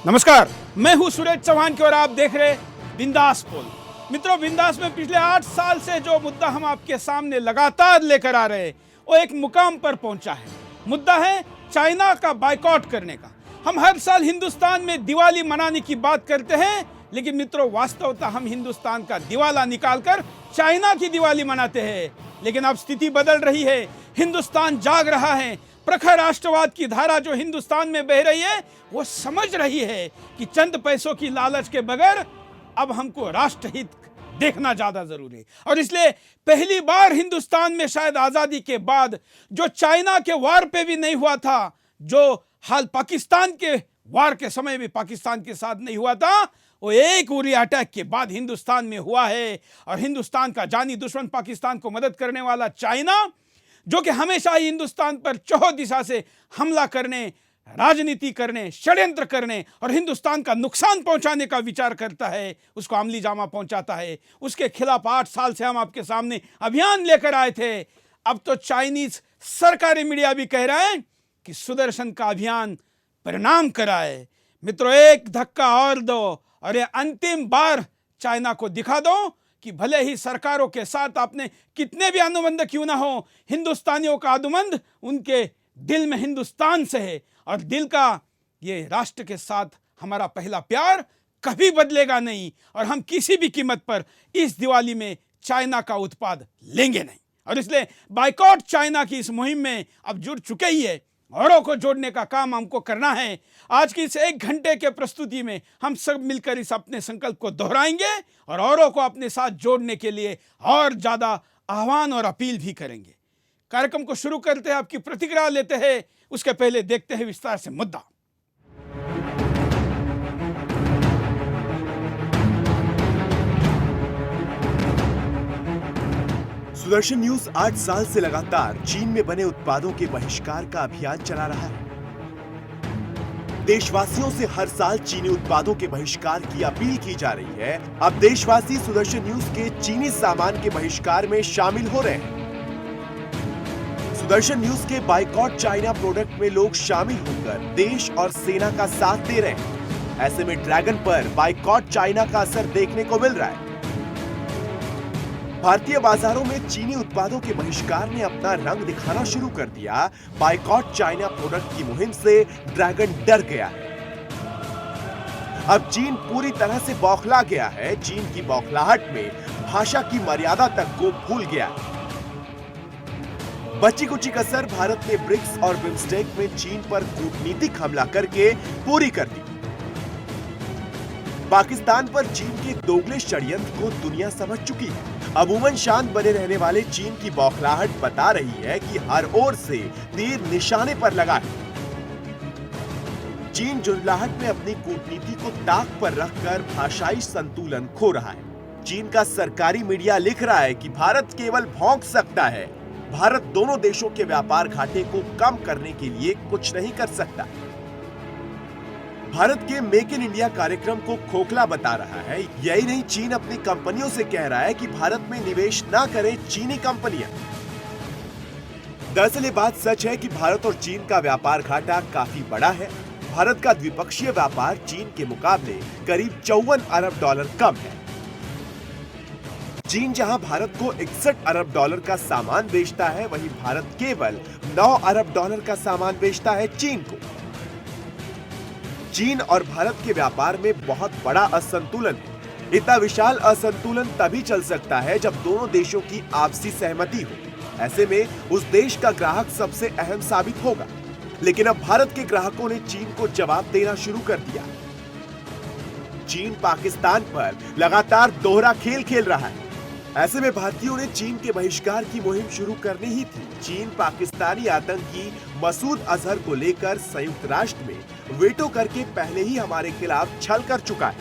नमस्कार, मैं हूं सुरेश चौहान की और आप देख रहे बिंदास पोल। मित्रों, बिंदास में पिछले 8 साल से जो मुद्दा हम आपके सामने लगातार लेकर आ रहे हैं वो एक मुकाम पर पहुंचा है। मुद्दा है चाइना का बायकॉट करने का। हम हर साल हिंदुस्तान में दिवाली मनाने की बात करते हैं, लेकिन मित्रों वास्तवता हम हिंदुस्तान का दिवाला निकालकर चाइना की दिवाली मनाते हैं। लेकिन अब स्थिति बदल रही है, हिंदुस्तान जाग रहा है। प्रखर राष्ट्रवाद की धारा जो हिंदुस्तान में बह रही है वो समझ रही है कि चंद पैसों की लालच के बगैर अब हमको राष्ट्रहित देखना ज्यादा जरूरी है। और इसलिए पहली बार हिंदुस्तान में शायद आजादी के बाद जो चाइना के वार पे भी नहीं हुआ था, जो हाल पाकिस्तान के वार के समय भी पाकिस्तान के साथ नहीं हुआ था, वो एक उरी अटैक के बाद हिंदुस्तान में हुआ है। और हिंदुस्तान का जानी दुश्मन पाकिस्तान को मदद करने वाला चाइना, जो कि हमेशा ही हिंदुस्तान पर चौह दिशा से हमला करने, राजनीति करने, षड्यंत्र करने और हिंदुस्तान का नुकसान पहुंचाने का विचार करता है, उसको अमली जामा पहुंचाता है। उसके खिलाफ 8 साल से हम आपके सामने अभियान लेकर आए थे। अब तो चाइनीज सरकारी मीडिया भी कह रहा है कि सुदर्शन का अभियान परिणाम कराए। मित्रों, एक धक्का और दो और ये अंतिम बार चाइना को दिखा दो कि भले ही सरकारों के साथ आपने कितने भी अनुबंध क्यों ना हो, हिंदुस्तानियों का अनुबंध उनके दिल में हिंदुस्तान से है। और दिल का ये राष्ट्र के साथ हमारा पहला प्यार कभी बदलेगा नहीं। और हम किसी भी कीमत पर इस दिवाली में चाइना का उत्पाद लेंगे नहीं। और इसलिए बायकॉट चाइना की इस मुहिम में अब जुड़ चुके ही है। औरों को जोड़ने का काम हमको करना है। आज की इस 1 घंटे के प्रस्तुति में हम सब मिलकर इस अपने संकल्प को दोहराएंगे और औरों को अपने साथ जोड़ने के लिए और ज्यादा आह्वान और अपील भी करेंगे। कार्यक्रम को शुरू करते हैं, आपकी प्रतिक्रिया लेते हैं। उसके पहले देखते हैं विस्तार से मुद्दा। सुदर्शन न्यूज 8 साल से लगातार चीन में बने उत्पादों के बहिष्कार का अभियान चला रहा है। देशवासियों से हर साल चीनी उत्पादों के बहिष्कार की अपील की जा रही है। अब देशवासी सुदर्शन न्यूज के चीनी सामान के बहिष्कार में शामिल हो रहे हैं। सुदर्शन न्यूज के बायकॉट चाइना प्रोडक्ट में लोग शामिल होकर देश और सेना का साथ दे रहे हैं। ऐसे में ड्रैगन पर बायकॉट चाइना का असर देखने को मिल रहा है। भारतीय बाजारों में चीनी उत्पादों के बहिष्कार ने अपना रंग दिखाना शुरू कर दिया। बायकॉट चाइना प्रोडक्ट की मुहिम से ड्रैगन डर गया है। अब चीन पूरी तरह से बौखला गया है। चीन की बौखलाहट में भाषा की मर्यादा तक को भूल गया है। बची कुची कसर भारत ने ब्रिक्स और बिम्स्टेक में चीन पर कूटनीतिक हमला करके पूरी कर दी। पाकिस्तान पर चीन के दोगले षड्यंत्र को दुनिया समझ चुकी है। अमूमन शांत बने रहने वाले चीन की बौखलाहट बता रही है कि हर ओर से तीर निशाने पर लगा है। चीन जुर्लाहट में अपनी कूटनीति को ताक पर रखकर भाषाई संतुलन खो रहा है। चीन का सरकारी मीडिया लिख रहा है कि भारत केवल भौंक सकता है। भारत दोनों देशों के व्यापार घाटे को कम करने के लिए कुछ नहीं कर सकता। भारत के मेक इन इंडिया कार्यक्रम को खोखला बता रहा है। यही नहीं, चीन अपनी कंपनियों से कह रहा है कि भारत में निवेश ना करें चीनी कंपनियां। दरअसल ये बात सच है कि भारत और चीन का व्यापार घाटा काफी बड़ा है। भारत का द्विपक्षीय व्यापार चीन के मुकाबले करीब $54 अरब कम है। चीन जहां भारत को $61 अरब का सामान बेचता है, वहीं भारत केवल $9 अरब का सामान बेचता है चीन को। चीन और भारत के व्यापार में बहुत बड़ा असंतुलन है। इतना विशाल असंतुलन तभी चल सकता है जब दोनों देशों की आपसी सहमति हो। ऐसे में उस देश का ग्राहक सबसे अहम साबित होगा। लेकिन अब भारत के ग्राहकों ने चीन को जवाब देना शुरू कर दिया। चीन पाकिस्तान पर लगातार दोहरा खेल खेल रहा है। ऐसे में भारतीयों ने चीन के बहिष्कार की मुहिम शुरू करनी ही थी। चीन पाकिस्तानी आतंकी मसूद अजहर को लेकर संयुक्त राष्ट्र में वेटो करके पहले ही हमारे खिलाफ छल कर चुका है।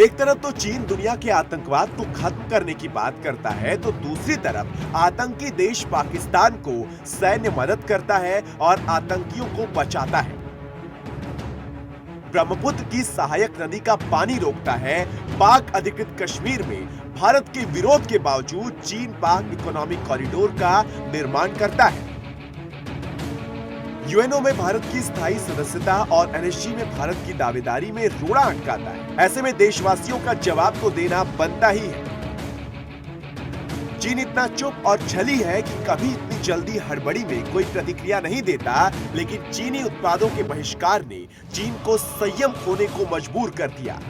एक तरफ तो चीन दुनिया के आतंकवाद को खत्म करने की बात करता है, तो दूसरी तरफ आतंकी देश पाकिस्तान को सैन्य मदद करता है और आतंकियों को बचाता है। ब्रह्मपुत्र की सहायक नदी का पानी रोकता है। पाक अधिकृत कश्मीर में भारत के विरोध के बावजूद चीन पाक इकोनॉमिक कॉरिडोर का निर्माण करता है। यूएनओ में भारत की स्थायी सदस्यता और एनएसजी में भारत की दावेदारी में रोड़ा अटकाता है। ऐसे में देशवासियों का जवाब तो देना बनता ही है। चीन इतना चुप और छली है कि कभी इतनी जल्दी हड़बड़ी में कोई प्रतिक्रिया नहीं देता, लेकिन चीनी उत्पादों के बहिष्कार ने चीन को संयम खोने को मजबूर कर दिया।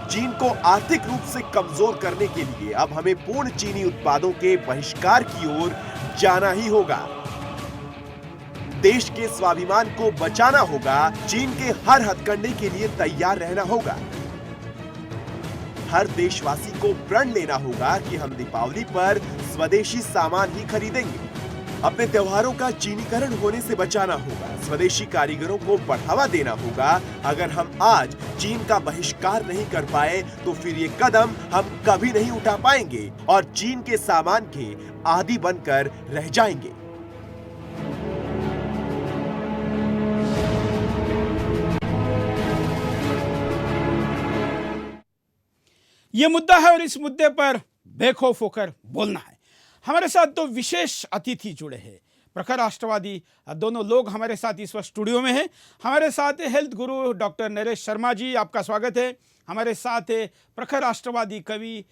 चीन को आर्थिक रूप से कमजोर करने के लिए अब हमें पूर्ण चीनी उत्पादों के बहिष्कार की ओर जाना ही होगा। देश के स्वाभिमान को बचाना होगा। चीन के हर हथकंडे के लिए तैयार रहना होगा। हर देशवासी को प्रण लेना होगा कि हम दीपावली पर स्वदेशी सामान ही खरीदेंगे। अपने त्योहारों का चीनीकरण होने से बचाना होगा। स्वदेशी कारीगरों को बढ़ावा देना होगा। अगर हम आज चीन का बहिष्कार नहीं कर पाए तो फिर ये कदम हम कभी नहीं उठा पाएंगे और चीन के सामान के आदी बनकर रह जाएंगे। ये मुद्दा है और इस मुद्दे पर बेखौफ होकर बोलना है। हमारे साथ दो विशेष अतिथि जुड़े हैं, प्रखर राष्ट्रवादी दोनों लोग हमारे साथ इस वक्त स्टूडियो में हैं। हमारे साथ है हेल्थ गुरु डॉक्टर नरेश शर्मा जी, आपका स्वागत है। हमारे साथ है प्रखर राष्ट्रवादी कवि,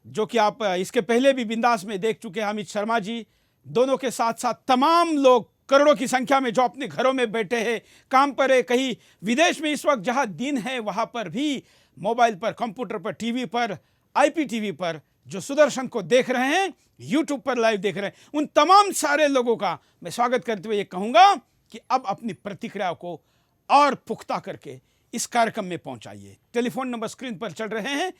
जो कि आप इसके पहले भी बिंदास में देख चुके हैं, अमित शर्मा जी। दोनों के साथ साथ तमाम लोग करोड़ों की संख्या में जो अपने घरों में बैठे हैं, काम पर है, कहीं विदेश में इस वक्त जहां दिन है वहां पर भी मोबाइल पर, कंप्यूटर पर, टीवी पर, आईपीटीवी पर जो सुदर्शन को देख रहे हैं, यूट्यूब पर लाइव देख रहे हैं, उन तमाम सारे लोगों का मैं स्वागत करते हुए ये कहूंगा कि अब अपनी प्रतिक्रिया को और पुख्ता करके इस कार्यक्रम में पहुंचाइए। टेलीफोन नंबर स्क्रीन पर चल रहे हैं।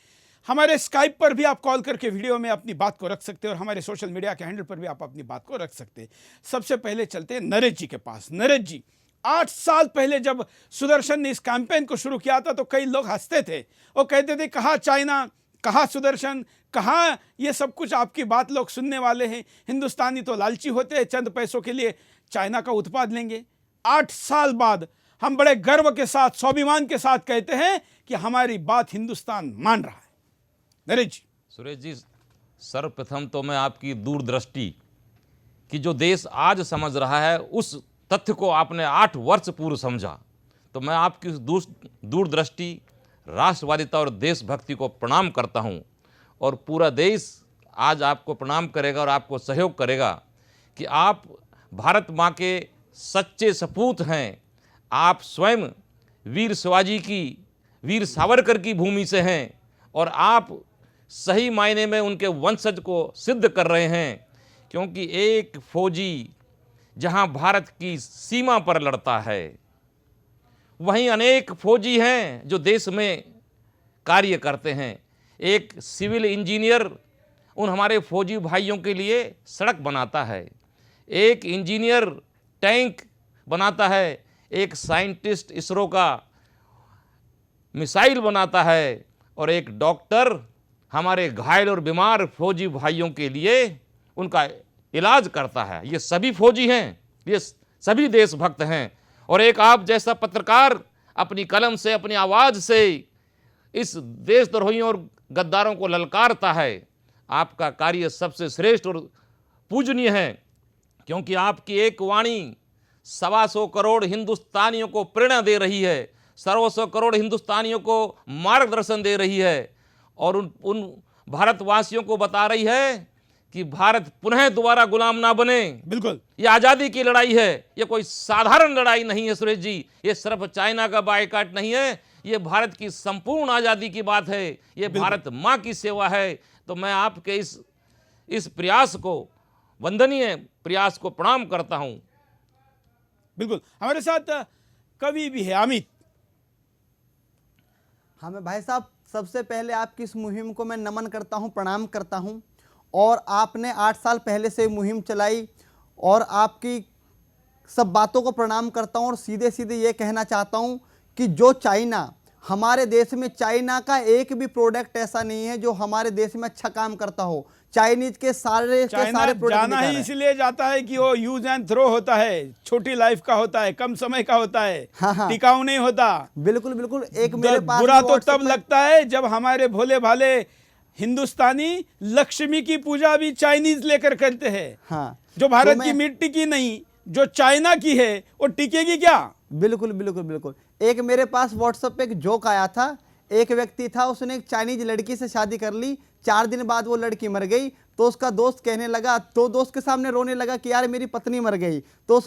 हमारे स्काइप पर भी आप कॉल करके वीडियो में अपनी बात को रख सकते हैं और हमारे सोशल मीडिया के हैंडल पर भी आप अपनी बात को रख सकते हैं। सबसे पहले चलते हैं नरेश जी के पास। नरेश जी, 8 साल पहले जब सुदर्शन ने इस कैंपेन को शुरू किया था तो कई लोग हंसते थे, वो कहते थे कहाँ चाइना, कहाँ सुदर्शन, कहाँ ये सब कुछ आपकी बात लोग सुनने वाले हैं, हिंदुस्तानी तो लालची होते हैं, चंद पैसों के लिए चाइना का उत्पाद लेंगे। 8 साल बाद हम बड़े गर्व के साथ, स्वाभिमान के साथ कहते हैं कि हमारी बात हिंदुस्तान मान रहा है। नरेश जी। सुरेश जी, सर्वप्रथम तो मैं आपकी दूरदृष्टि कि जो देश आज समझ रहा है उस तथ्य को आपने 8 वर्ष पूर्व समझा, तो मैं आपकी दूरदृष्टि, राष्ट्रवादिता और देशभक्ति को प्रणाम करता हूं। और पूरा देश आज आपको प्रणाम करेगा और आपको सहयोग करेगा कि आप भारत माँ के सच्चे सपूत हैं। आप स्वयं वीर शिवाजी की, वीर सावरकर की भूमि से हैं और आप सही मायने में उनके वंशज को सिद्ध कर रहे हैं, क्योंकि एक फौजी जहां भारत की सीमा पर लड़ता है, वहीं अनेक फौजी हैं जो देश में कार्य करते हैं। एक सिविल इंजीनियर उन हमारे फौजी भाइयों के लिए सड़क बनाता है, एक इंजीनियर टैंक बनाता है, एक साइंटिस्ट इसरो का मिसाइल बनाता है और एक डॉक्टर हमारे घायल और बीमार फौजी भाइयों के लिए उनका इलाज करता है। ये सभी फौजी हैं, ये सभी देशभक्त हैं। और एक आप जैसा पत्रकार अपनी कलम से, अपनी आवाज़ से इस देशद्रोहियों और गद्दारों को ललकारता है। आपका कार्य सबसे श्रेष्ठ और पूजनीय है, क्योंकि आपकी एक वाणी 125 करोड़ हिंदुस्तानियों को प्रेरणा दे रही है, 125 करोड़ हिंदुस्तानियों को मार्गदर्शन दे रही है और उन भारतवासियों को बता रही है कि भारत पुनः दोबारा गुलाम ना बने। बिल्कुल, ये आज़ादी की लड़ाई है, ये कोई साधारण लड़ाई नहीं है सुरेश जी। ये सिर्फ चाइना का बायकॉट नहीं है, ये भारत की संपूर्ण आज़ादी की बात है, ये भारत माँ की सेवा है। तो मैं आपके इस प्रयास को, वंदनीय प्रयास को प्रणाम करता हूं। बिल्कुल, हमारे साथ कवि भी है अमित। हमें भाई साहब, सबसे पहले आपकी इस मुहिम को मैं नमन करता हूं, प्रणाम करता हूं। और आपने 8 साल पहले से मुहिम चलाई और आपकी सब बातों को प्रणाम करता हूं। और सीधे सीधे ये कहना चाहता हूं कि जो चाइना, हमारे देश में चाइना का एक भी प्रोडक्ट ऐसा नहीं है जो हमारे देश में अच्छा काम करता हो। चाइनीज के सारे प्रोडक्ट जाना ही इसलिए जाता है कि वो यूज एंड थ्रो होता है, छोटी लाइफ का होता है, कम समय का होता है, हाँ। टिकाऊ नहीं होता। बिल्कुल बिल्कुल। एक मेरे पास बुरा तो तब लगता है जब हमारे भोले भाले हिंदुस्तानी लक्ष्मी की पूजा भी चाइनीज लेकर करते हैं। हाँ, जो भारत की मिट्टी की नहीं, जो चाइना की है वो टिकेगी क्या? बिल्कुल बिल्कुल बिल्कुल। एक मेरे पास व्हाट्सएप पे एक जोक आया था। एक व्यक्ति था, उसने एक चाइनीज लड़की से शादी कर ली। 4 दिन बाद वो लड़की मर गई, तो उसका दोस्त कहने लगा, तो दोस्त के सामने रोने लगा कि यार मेरी पत्नी मर गई। तो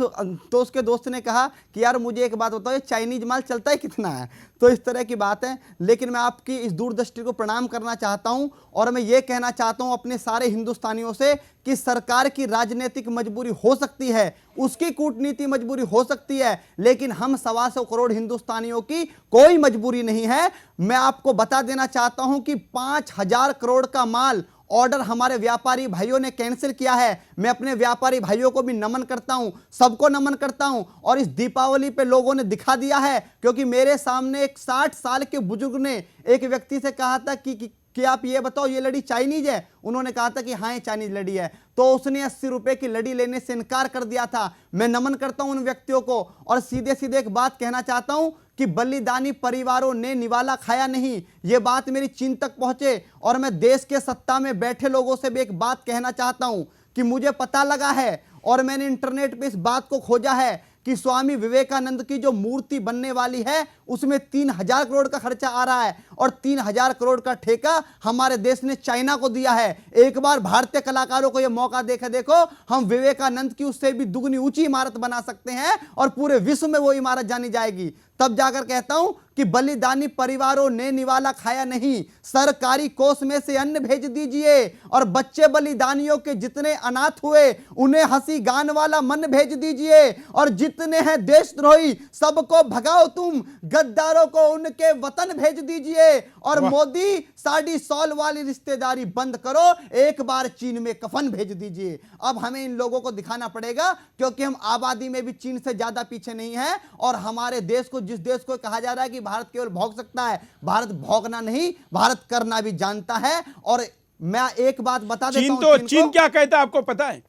उसके दोस्त ने कहा कि यार मुझे एक बात बताओ, ये चाइनीज माल चलता ही कितना है? तो इस तरह की बात है। लेकिन मैं आपकी इस दूरदृष्टि को प्रणाम करना चाहता हूं और मैं ये कहना चाहता हूं अपने सारे हिंदुस्तानियों से कि सरकार की राजनीतिक मजबूरी हो सकती है, उसकी कूटनीति मजबूरी हो सकती है, लेकिन हम 125 करोड़ हिंदुस्तानियों की कोई मजबूरी नहीं है। मैं आपको बता देना चाहता हूं कि 5000 करोड़ का माल ऑर्डर हमारे व्यापारी भाइयों ने कैंसिल किया है। मैं अपने व्यापारी भाइयों को भी नमन करता हूं, सबको नमन करता हूं। और इस दीपावली पे लोगों ने दिखा दिया है, क्योंकि मेरे सामने एक 60 साल के बुजुर्ग ने एक व्यक्ति से कहा था कि आप ये बताओ ये लड़ी चाइनीज है? उन्होंने कहा था कि हाँ ये चाइनीज लड़ी है, तो उसने 80 रुपए की लड़ी लेने से इनकार कर दिया था। मैं नमन करता हूं उन व्यक्तियों को और सीधे सीधे एक बात कहना चाहता हूं कि बलिदानी परिवारों ने निवाला खाया नहीं, ये बात मेरी चीन तक पहुंचे। और मैं देश के सत्ता में बैठे लोगों से भी एक बात कहना चाहता हूं कि मुझे पता लगा है और मैंने इंटरनेट पे इस बात को खोजा है कि स्वामी विवेकानंद की जो मूर्ति बनने वाली है उसमें 3000 करोड़ का खर्चा आ रहा है और 3000 करोड़ का ठेका हमारे देश ने चाइना को दिया है। एक बार भारतीय कलाकारों को यह मौका देखो, हम विवेकानंद की उससे भी दुगनी ऊंची इमारत बना सकते हैं और पूरे विश्व में वो इमारत जानी जाएगी। तब जाकर कहता हूं कि बलिदानी परिवारों ने निवाला खाया नहीं, सरकारी कोष में से अन्न भेज दीजिए और बच्चे बलिदानियों के जितने अनाथ हुए उन्हें हंसी गान वाला मन भेज दीजिए और जितने हैं देशद्रोही सबको भगाओ तुम, गद्दारों को उनके वतन भेज दीजिए और मोदी साड़ी सॉल वाली रिश्तेदारी बंद करो, एक बार चीन में कफन भेज दीजिए। अब हमें इन लोगों को दिखाना पड़ेगा, क्योंकि हम आबादी में भी चीन से ज्यादा पीछे नहीं है और हमारे देश को, जिस देश को कहा जा रहा है कि भारत केवल भौंक सकता है, भारत भौंकना नहीं, भारत करना भी जानता है। और मैं एक बात बता देता हूं, चीन क्या कहता है आपको पता है?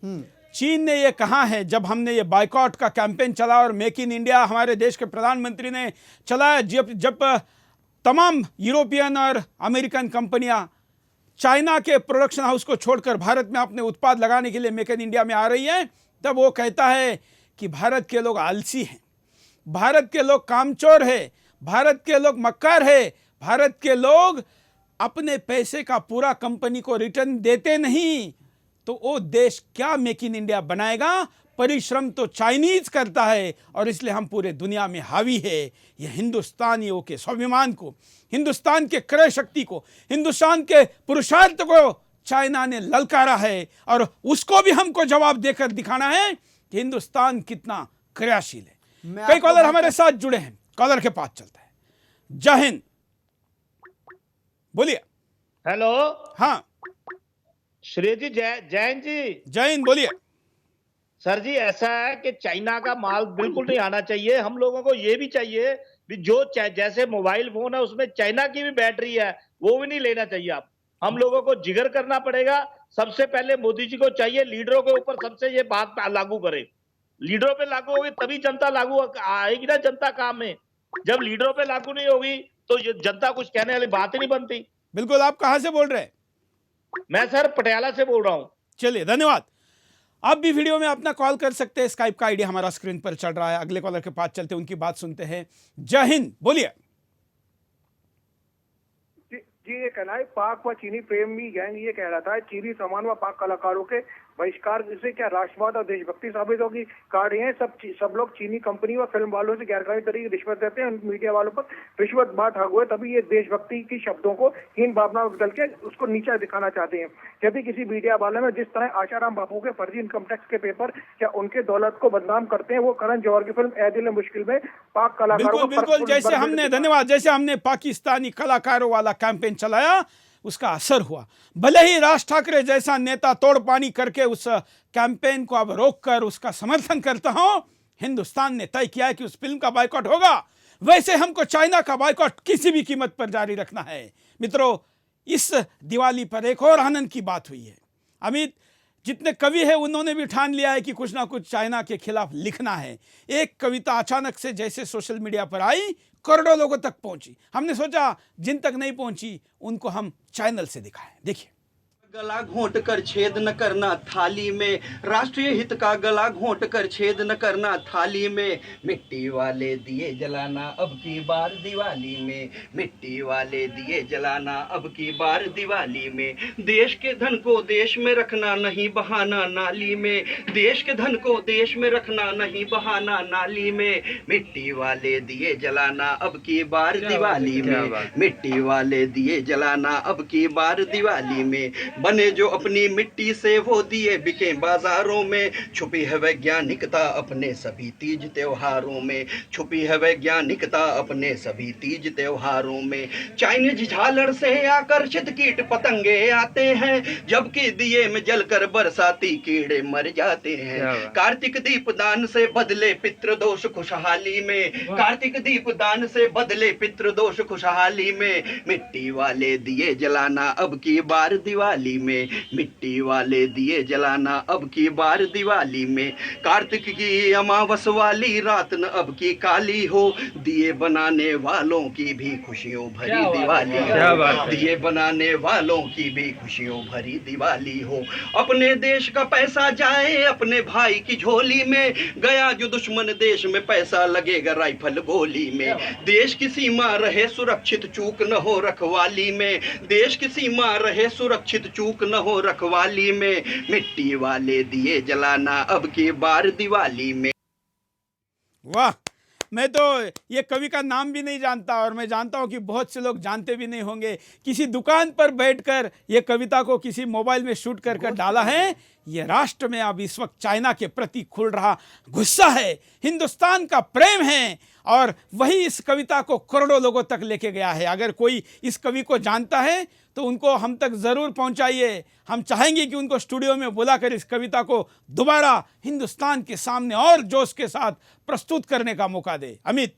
चीन ने यह कहा है, जब हमने ये बायकॉट का कैंपेन चला और मेक इन इंडिया हमारे देश के प्रधानमंत्री ने चलाया, जब तमाम यूरोपियन और अमेरिकन कंपनियां चाइना के प्रोडक्शन हाउस को छोड़कर भारत में अपने उत्पाद लगाने के लिए मेक इन इंडिया में आ रही हैं, तब वो कहता है कि भारत के लोग आलसी हैं, भारत के लोग कामचोर है, भारत के लोग मक्कार है, भारत के लोग अपने पैसे का पूरा कंपनी को रिटर्न देते नहीं, तो वो देश क्या मेक इन इंडिया बनाएगा? परिश्रम तो चाइनीज करता है और इसलिए हम पूरे दुनिया में हावी है। यह हिंदुस्तानियों के स्वाभिमान को, हिंदुस्तान के क्रय शक्ति को, हिंदुस्तान के पुरुषार्थ को चाइना ने ललकारा है और उसको भी हमको जवाब देकर दिखाना है कि हिंदुस्तान कितना क्रियाशील है। कई कॉलर हमारे साथ जुड़े हैं, कॉलर के पास चलता है। जय हिंद, बोलिए। हेलो, हाँ श्री जी, जैन जी। जय हिंद, बोलिए। सर जी, ऐसा है कि चाइना का माल बिल्कुल नहीं आना चाहिए। हम लोगों को ये भी चाहिए भी जो जैसे मोबाइल फोन है उसमें चाइना की भी बैटरी है, वो भी नहीं लेना चाहिए। आप हम लोगों को जिगर करना पड़ेगा। सबसे पहले मोदी जी को चाहिए लीडरों के ऊपर सबसे ये बात लागू करे। लीडरों पे लागू होगी तभी जनता लागू आएगी ना, जनता काम में। जब लीडरों पे लागू नहीं होगी तो जनता कुछ कहने वाली बात ही नहीं बनती। बिल्कुल। आप कहां से बोल रहे हैं? मैं सर पटियाला से बोल रहा हूं। चलिए, धन्यवाद। आप भी वीडियो में अपना कॉल कर सकते हैं, स्काइप का आईडी हमारा स्क्रीन पर चल रहा है। अगले कॉलर के पास चलते हैं, उनकी बात सुनते हैं। जय हिंद, बोलिए। जी, ये कहना है पाक व चीनी प्रेमी गैंग ये कह रहा था चीनी सामान व पाक कलाकारों के बहिष्कार से क्या राष्ट्रवाद और देशभक्ति साबित होगी? काट रहे हैं सब लोग चीनी कंपनी व फिल्म वालों से गैरकानूनी तरीके रिश्वत देते हैं, मीडिया वालों पर रिश्वत बांट हुए, तभी ये देशभक्ति की शब्दों को हीन भावना बदल के उसको नीचा दिखाना चाहते हैं। यदि किसी मीडिया वाले में जिस तरह आशाराम बापू के फर्जी इनकम टैक्स के पेपर या उनके दौलत को बदनाम करते हैं, वो करण जौहर की फिल्म ए दिल मुश्किल में पाक कलाकारों बिल्कुल, जैसे हमने, धन्यवाद, जैसे हमने पाकिस्तानी कलाकारों वाला कैंपेन चलाया उसका असर हुआ। भले ही राज ठाकरे जैसा नेता तोड़ पानी करके उस कैंपेन को अब रोककर उसका समर्थन करता हूं, हिंदुस्तान ने तय किया है कि उस फिल्म का बायकॉट होगा। वैसे हमको चाइना का बायकॉट किसी भी कीमत पर जारी रखना है। मित्रों, इस दिवाली पर एक और आनंद की बात हुई है। अमित, जितने कवि हैं उन्होंने भी ठान लिया है कि कुछ ना कुछ चाइना के खिलाफ लिखना है। एक कविता अचानक से जैसे सोशल मीडिया पर आई, करोड़ों लोगों तक पहुंची। हमने सोचा जिन तक नहीं पहुंची उनको हम चैनल से दिखाएं। देखिए। गला घोंट कर छेद न करना थाली में, राष्ट्रीय हित का गला घोंट कर छेद न करना थाली में, मिट्टी वाले दिए जलाना अब की बार दिवाली में, मिट्टी वाले दिए जलाना अब की बार दिवाली में, देश के धन को देश में रखना नहीं बहाना नाली में, देश के धन को देश में रखना नहीं बहाना नाली में, मिट्टी वाले दिए जलाना अब की बार दिवाली में, मिट्टी वाले दिए जलाना अब की बार दिवाली में, बने जो अपनी मिट्टी से वो दिए बिके बाजारों में, छुपी है वैज्ञानिकता अपने सभी तीज त्योहारों में, छुपी है वैज्ञानिकता अपने सभी तीज त्योहारों में, चाइनीज झालर से आकर्षित कीट पतंगे आते हैं, जबकि दिए में जलकर बरसाती कीड़े मर जाते हैं, कार्तिक दीपदान से बदले पितृदोष खुशहाली में, कार्तिक दीपदान से बदले पितृदोष खुशहाली में, मिट्टी वाले दिए जलाना अब की बार दिवाली में, मिट्टी वाले दिए जलाना अब की बार दिवाली में, कार्तिक की अमावस वाली रात न अब की काली हो, दिए बनाने वालों की भी खुशियों भरी दिवाली हो, दिए बनाने वालों की भी खुशियों भरी दिवाली हो, अपने देश का पैसा जाए अपने भाई की झोली में, गया जो दुश्मन देश में पैसा लगेगा राइफल गोली में, देश की सीमा रहे सुरक्षित चूक न हो रखवाली में, देश की सीमा रहे सुरक्षित चूक न हो रखवाली में, मिट्टी वाले दिए जलाना अब की बार दिवाली में। वाह, मैं तो ये कवि का नाम भी नहीं जानता और मैं जानता हूँ कि बहुत से लोग जानते भी नहीं होंगे। किसी दुकान पर बैठकर ये कविता को किसी मोबाइल में शूट कर डाला है। ये राष्ट्र में अब इस वक्त चाइना के प्रति खुल रहा गुस्सा है, हिंदुस्तान का प्रेम है और वही इस कविता को करोड़ों लोगों तक लेके गया है। अगर कोई इस कवि को जानता है तो उनको हम तक ज़रूर पहुंचाइए। हम चाहेंगे कि उनको स्टूडियो में बुलाकर इस कविता को दोबारा हिंदुस्तान के सामने और जोश के साथ प्रस्तुत करने का मौका दे। अमित।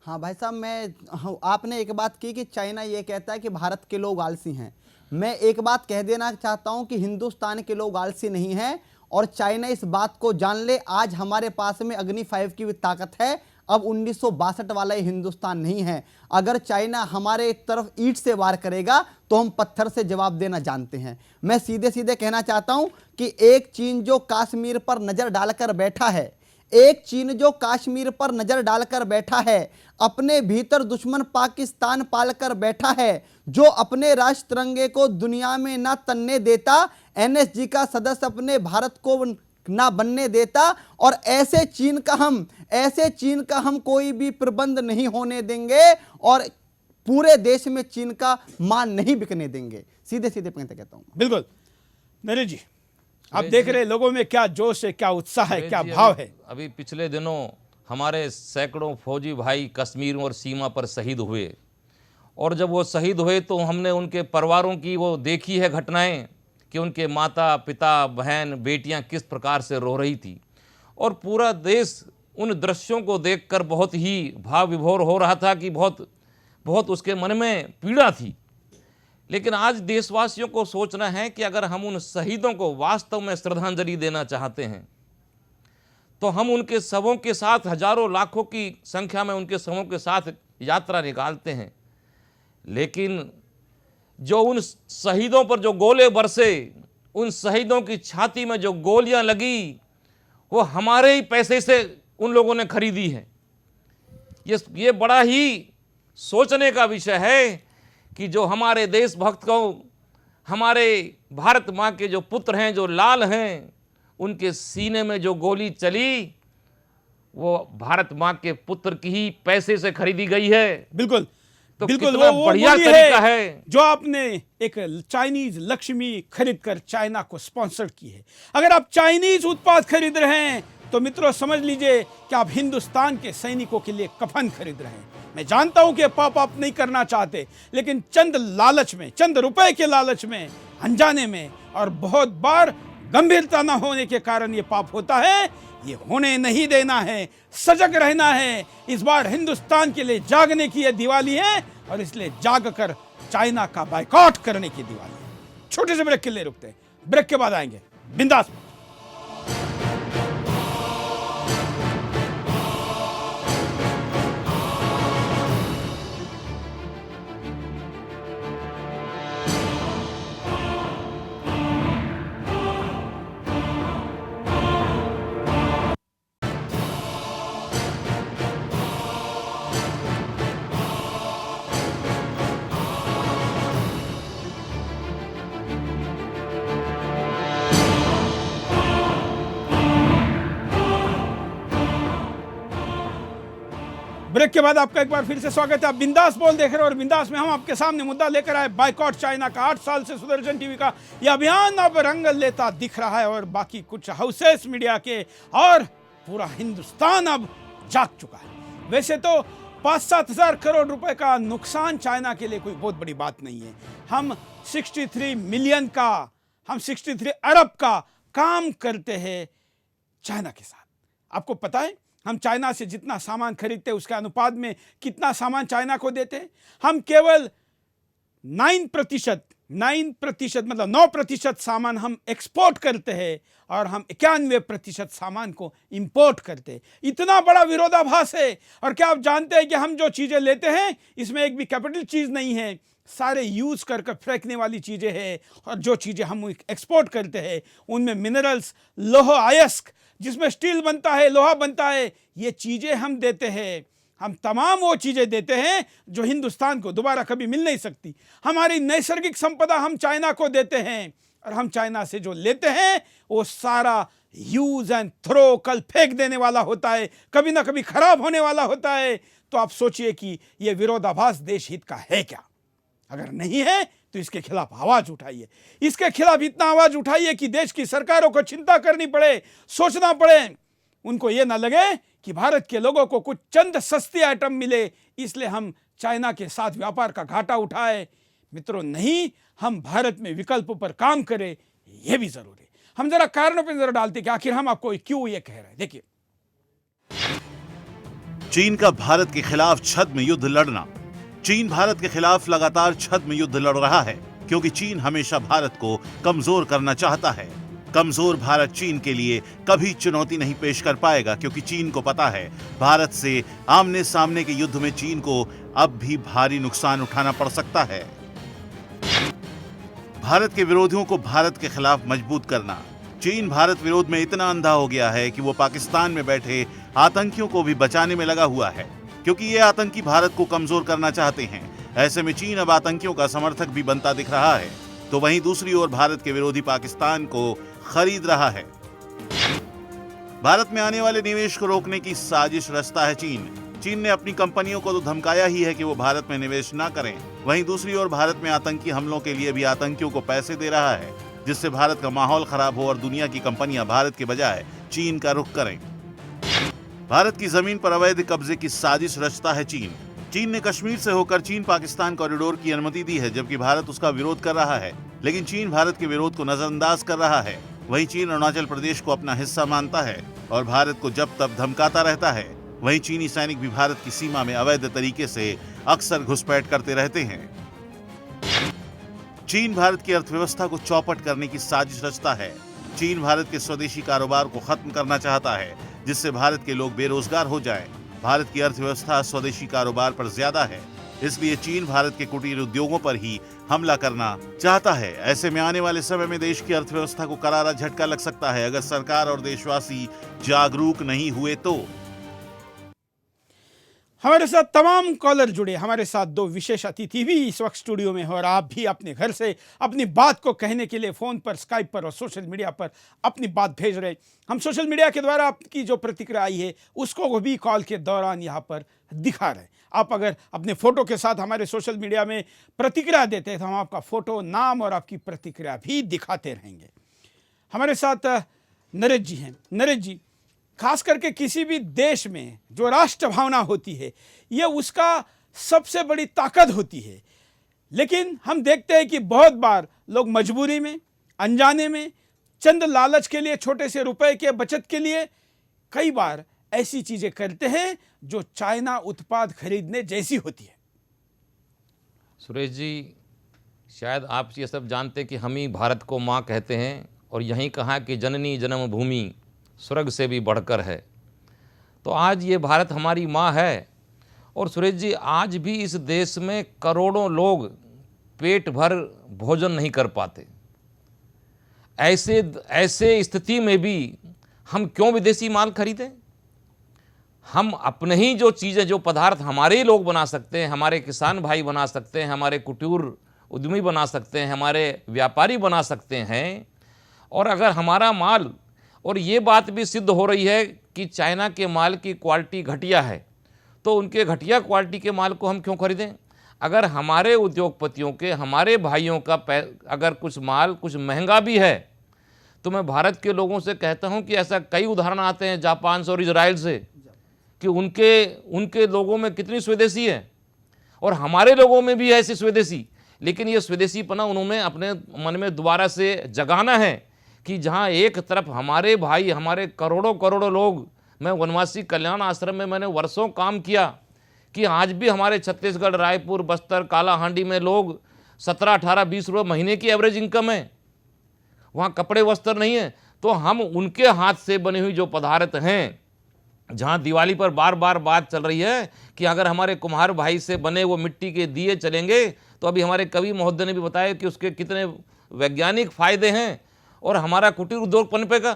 हाँ भाई साहब, आपने एक बात की कि चाइना ये कहता है कि भारत के लोग आलसी हैं। मैं एक बात कह देना चाहता हूं कि हिंदुस्तान के लोग आलसी नहीं हैं और चाइना इस बात को जान ले। आज हमारे पास में अग्नि 5 की भी ताकत है। अब 1962 वाला ही हिंदुस्तान नहीं है। अगर चाइना हमारे तरफ ईंट से वार करेगा तो हम पत्थर से जवाब देना जानते हैं। मैं सीधे सीधे कहना चाहता हूं कि एक चीन जो कश्मीर पर नजर डालकर बैठा है, एक चीन जो कश्मीर पर नजर डालकर बैठा है, अपने भीतर दुश्मन पाकिस्तान पालकर बैठा है, जो अपने राष्ट्र तिरंगे को दुनिया में ना तनने देता, एनएसजी का सदस्य अपने भारत को ना बनने देता, और ऐसे चीन का हम कोई भी प्रबंध नहीं होने देंगे और पूरे देश में चीन का मान नहीं बिकने देंगे। सीधे सीधे कहता हूं। बिल्कुल नरेश जी, आप देख रहे लोगों में क्या जोश है, क्या उत्साह है, क्या भाव है। अभी पिछले दिनों हमारे सैकड़ों फौजी भाई कश्मीर और सीमा पर शहीद हुए और जब वो शहीद हुए तो हमने उनके परिवारों की वो देखी है घटनाएं कि उनके माता पिता बहन बेटियां किस प्रकार से रो रही थी और पूरा देश उन दृश्यों को देखकर बहुत ही भाव विभोर हो रहा था कि बहुत उसके मन में पीड़ा थी। लेकिन आज देशवासियों को सोचना है कि अगर हम उन शहीदों को वास्तव में श्रद्धांजलि देना चाहते हैं तो हम उनके शवों के साथ हजारों लाखों की संख्या में उनके शवों के साथ यात्रा निकालते हैं, लेकिन जो उन शहीदों पर जो गोले बरसे, उन शहीदों की छाती में जो गोलियां लगी, वो हमारे ही पैसे से उन लोगों ने खरीदी है। ये बड़ा ही सोचने का विषय है कि जो हमारे देशभक्त को, हमारे भारत माँ के जो पुत्र हैं, जो लाल हैं, उनके सीने में जो गोली चली वो भारत माँ के पुत्र की ही पैसे से खरीदी गई है। बिल्कुल तो बिल्कुल कितना बढ़िया तरीका है जो आपने एक चाइनीज लक्ष्मी खरीद कर चाइना को स्पॉन्सर की है। अगर आप चाइनीज उत्पाद खरीद रहे हैं तो मित्रों समझ लीजिए कि आप हिंदुस्तान के सैनिकों के लिए कफन खरीद रहे हैं। मैं जानता हूं कि पाप आप नहीं करना चाहते, लेकिन चंद लालच में, चंद रुपए के लालच में, अनजाने में और बहुत बार गंभीरता न होने के कारण ये पाप होता है। ये होने नहीं देना है, सजग रहना है। इस बार हिंदुस्तान के लिए जागने की यह दिवाली है और इसलिए जाग कर चाइना का बायकॉट करने की दिवाली है। छोटे से ब्रेक के लिए रुकते हैं, ब्रेक के बाद आएंगे बिंदास। ब्रेक के बाद आपका एक बार फिर से स्वागत है। आप बिंदास बोल देख रहे हो और बिंदास में हम आपके सामने मुद्दा लेकर आए बाइकॉट चाइना का। 8 साल से सुदर्शन टीवी का यह अभियान अब रंग लेता दिख रहा है और बाकी कुछ हाउसेस मीडिया के और पूरा हिंदुस्तान अब जाग चुका है। वैसे तो 5-7 हजार करोड़ रुपए का नुकसान चाइना के लिए कोई बहुत बड़ी बात नहीं है। हम 63 मिलियन का, हम 63 अरब का काम करते हैं चाइना के साथ। आपको पता है हम चाइना से जितना सामान खरीदते हैं उसके अनुपात में कितना सामान चाइना को देते हैं? हम केवल 9% मतलब 9% सामान हम एक्सपोर्ट करते हैं और हम 91% सामान को इंपोर्ट करते हैं। इतना बड़ा विरोधाभास है। और क्या आप जानते हैं कि हम जो चीजें लेते हैं इसमें एक भी कैपिटल चीज नहीं है, सारे यूज कर फेंकने वाली चीजें हैं। और जो चीजें हम एक्सपोर्ट करते हैं उनमें मिनरल्स, लोह अयस्क जिसमें स्टील बनता है, लोहा बनता है, ये चीजें हम देते हैं। हम तमाम वो चीजें देते हैं जो हिंदुस्तान को दोबारा कभी मिल नहीं सकती। हमारी नैसर्गिक संपदा हम चाइना को देते हैं और हम चाइना से जो लेते हैं वो सारा यूज एंड थ्रो, कल फेंक देने वाला होता है, कभी ना कभी खराब होने वाला होता है। तो आप सोचिए कि यह विरोधाभास देश हित का है क्या? अगर नहीं है तो इसके खिलाफ आवाज उठाइए। इसके खिलाफ इतना आवाज उठाइए कि देश की सरकारों को चिंता करनी पड़े, सोचना पड़े। उनको यह ना लगे कि भारत के लोगों को कुछ चंद सस्ती आइटम मिले इसलिए हम चाइना के साथ व्यापार का घाटा उठाए। मित्रों, नहीं, हम भारत में विकल्पों पर काम करें, यह भी जरूरी है। हम जरा कारणों पर नजर डालते कि आखिर हम आपको क्यों ये कह रहे हैं। देखिए, चीन का भारत के खिलाफ छद्म युद्ध लड़ना। चीन भारत के खिलाफ लगातार छद्म युद्ध लड़ रहा है क्योंकि चीन हमेशा भारत को कमजोर करना चाहता है। कमजोर भारत चीन के लिए कभी चुनौती नहीं पेश कर पाएगा क्योंकि चीन को पता है भारत से आमने सामने के युद्ध में चीन को अब भी भारी नुकसान उठाना पड़ सकता है। भारत के विरोधियों को भारत के खिलाफ मजबूत करना। चीन भारत विरोध में इतना अंधा हो गया है कि वो पाकिस्तान में बैठे आतंकियों को भी बचाने में लगा हुआ है क्योंकि ये आतंकी भारत को कमजोर करना चाहते हैं। ऐसे में चीन अब आतंकियों का समर्थक भी बनता दिख रहा है, तो वहीं दूसरी ओर भारत के विरोधी पाकिस्तान को खरीद रहा है। भारत में आने वाले निवेश को रोकने की साजिश रचता है चीन। चीन ने अपनी कंपनियों को तो धमकाया ही है कि वो भारत में निवेश ना करें, वहीं दूसरी ओर भारत में आतंकी हमलों के लिए भी आतंकियों को पैसे दे रहा है जिससे भारत का माहौल खराब हो और दुनिया की कंपनियां भारत के बजाय चीन का रुख करें। भारत की जमीन पर अवैध कब्जे की साजिश रचता है चीन। चीन ने कश्मीर से होकर चीन पाकिस्तान कॉरिडोर की अनुमति दी है जबकि भारत उसका विरोध कर रहा है, लेकिन चीन भारत के विरोध को नजरअंदाज कर रहा है। वहीं चीन अरुणाचल प्रदेश को अपना हिस्सा मानता है और भारत को जब तब धमकाता रहता है। वहीं चीनी सैनिक भी भारत की सीमा में अवैध तरीके से अक्सर घुसपैठ करते रहते हैं। चीन भारत की अर्थव्यवस्था को चौपट करने की साजिश रचता है। चीन भारत के स्वदेशी कारोबार को खत्म करना चाहता है जिससे भारत के लोग बेरोजगार हो जाएं। भारत की अर्थव्यवस्था स्वदेशी कारोबार पर ज्यादा है, इसलिए चीन भारत के कुटीर उद्योगों पर ही हमला करना चाहता है। ऐसे में आने वाले समय में देश की अर्थव्यवस्था को करारा झटका लग सकता है अगर सरकार और देशवासी जागरूक नहीं हुए तो। हमारे साथ तमाम कॉलर जुड़े। हमारे साथ 2 विशेष अतिथि भी इस वक्त स्टूडियो में हैं और आप भी अपने घर से अपनी बात को कहने के लिए फ़ोन पर, स्काइप पर और सोशल मीडिया पर अपनी बात भेज रहे हैं। हम सोशल मीडिया के द्वारा आपकी जो प्रतिक्रिया आई है उसको भी कॉल के दौरान यहाँ पर दिखा रहे हैं। आप अगर अपने फ़ोटो के साथ हमारे सोशल मीडिया में प्रतिक्रिया देते हैं तो हम आपका फ़ोटो, नाम और आपकी प्रतिक्रिया भी दिखाते रहेंगे। हमारे साथ नरेश जी हैं। नरेश जी, खास करके किसी भी देश में जो राष्ट्र भावना होती है ये उसका सबसे बड़ी ताकत होती है, लेकिन हम देखते हैं कि बहुत बार लोग मजबूरी में, अनजाने में, चंद लालच के लिए, छोटे से रुपए के बचत के लिए कई बार ऐसी चीजें करते हैं जो चाइना उत्पाद खरीदने जैसी होती है। सुरेश जी, शायद आप ये सब जानते कि हम ही भारत को माँ कहते हैं और यहीं कहा कि जननी जन्मभूमि स्वर्ग से भी बढ़कर है। तो आज ये भारत हमारी माँ है और सुरेश जी, आज भी इस देश में करोड़ों लोग पेट भर भोजन नहीं कर पाते। ऐसे स्थिति में भी हम क्यों विदेशी माल खरीदें? हम अपने ही जो चीज़ें, जो पदार्थ हमारे ही लोग बना सकते हैं, हमारे किसान भाई बना सकते हैं, हमारे कुटीर उद्यमी बना सकते हैं, हमारे व्यापारी बना सकते हैं। और अगर हमारा माल, और ये बात भी सिद्ध हो रही है कि चाइना के माल की क्वालिटी घटिया है, तो उनके घटिया क्वालिटी के माल को हम क्यों खरीदें? अगर हमारे उद्योगपतियों के, हमारे भाइयों का अगर कुछ माल कुछ महंगा भी है, तो मैं भारत के लोगों से कहता हूं कि ऐसा कई उदाहरण आते हैं जापान से और इजराइल से कि उनके लोगों में कितनी स्वदेशी है और हमारे लोगों में भी है ऐसी स्वदेशी। लेकिन ये स्वदेशीपना उन्होंने अपने मन में दोबारा से जगाना है कि जहाँ एक तरफ हमारे भाई, हमारे करोड़ों करोड़ों लोग, मैं वनवासी कल्याण आश्रम में मैंने वर्षों काम किया कि आज भी हमारे छत्तीसगढ़, रायपुर, बस्तर, कालाहांडी में लोग 17, 18, 20 रुपये महीने की एवरेज इनकम है, वहाँ कपड़े वस्त्र नहीं है। तो हम उनके हाथ से बनी हुई जो पदार्थ हैं, जहाँ दिवाली पर बार बार बात चल रही है कि अगर हमारे कुम्हार भाई से बने वो मिट्टी के दिए चलेंगे, तो अभी हमारे कवि महोदय ने भी बताया कि उसके कितने वैज्ञानिक फायदे हैं और हमारा कुटीर उद्योग पनपेगा।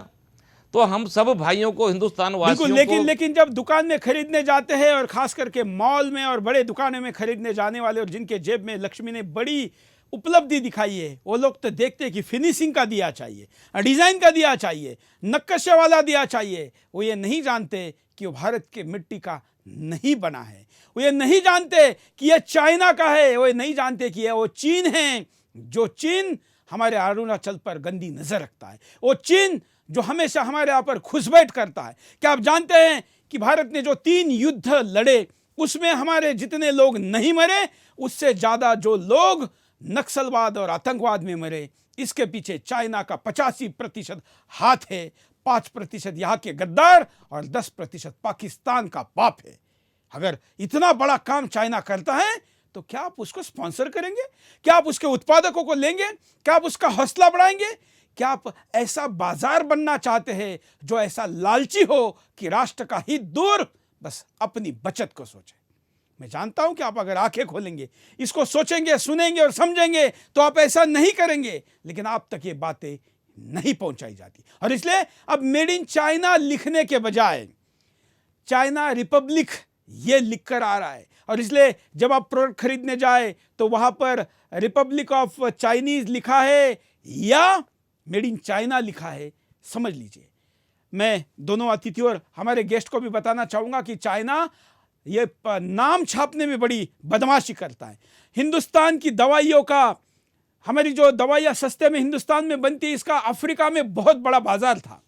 तो हम सब भाइयों को, हिंदुस्तान वासियों को, लेकिन जब दुकान में खरीदने जाते हैं और खास करके मॉल में और बड़े दुकानों में खरीदने जाने वाले और जिनके जेब में लक्ष्मी ने बड़ी उपलब्धि दिखाई है, वो लोग तो देखते हैं कि फिनिशिंग का दिया चाहिए, डिजाइन का दिया चाहिए, नक्काशी वाला दिया चाहिए। वो ये नहीं जानते कि वो भारत के मिट्टी का नहीं बना है, वो ये नहीं जानते कि यह चाइना का है, वो ये नहीं जानते कि यह वो चीन है, जो चीन हमारे अरुणाचल पर गंदी नजर रखता है, वो चीन जो हमेशा हमारे यहाँ पर घुसपैठ करता है। क्या आप जानते हैं कि भारत ने जो 3 युद्ध लड़े उसमें हमारे जितने लोग नहीं मरे, उससे ज्यादा जो लोग नक्सलवाद और आतंकवाद में मरे, इसके पीछे चाइना का 85% हाथ है। 5% यहाँ के गद्दार और 10% पाकिस्तान का बाप है। अगर इतना बड़ा काम चाइना करता है तो क्या आप उसको स्पॉन्सर करेंगे? क्या आप उसके उत्पादकों को लेंगे? क्या आप उसका हौसला बढ़ाएंगे? क्या आप ऐसा बाजार बनना चाहते हैं जो ऐसा लालची हो कि राष्ट्र का हित दूर, बस अपनी बचत को सोचे? मैं जानता हूं कि आप अगर आंखें खोलेंगे, इसको सोचेंगे, सुनेंगे और समझेंगे तो आप ऐसा नहीं करेंगे, लेकिन आप तक ये बातें नहीं पहुंचाई जाती। और इसलिए अब मेड इन चाइना लिखने के बजाय चाइना रिपब्लिक ये लिखकर आ रहा है। और इसलिए जब आप प्रोडक्ट खरीदने जाए तो वहां पर रिपब्लिक ऑफ चाइनीज लिखा है या मेड इन चाइना लिखा है, समझ लीजिए। मैं दोनों अतिथियों और हमारे गेस्ट को भी बताना चाहूंगा कि चाइना ये नाम छापने में बड़ी बदमाशी करता है। हिंदुस्तान की दवाइयों का, हमारी जो दवाइयां सस्ते में हिंदुस्तान में बनती है, इसका अफ्रीका में बहुत बड़ा बाजार था।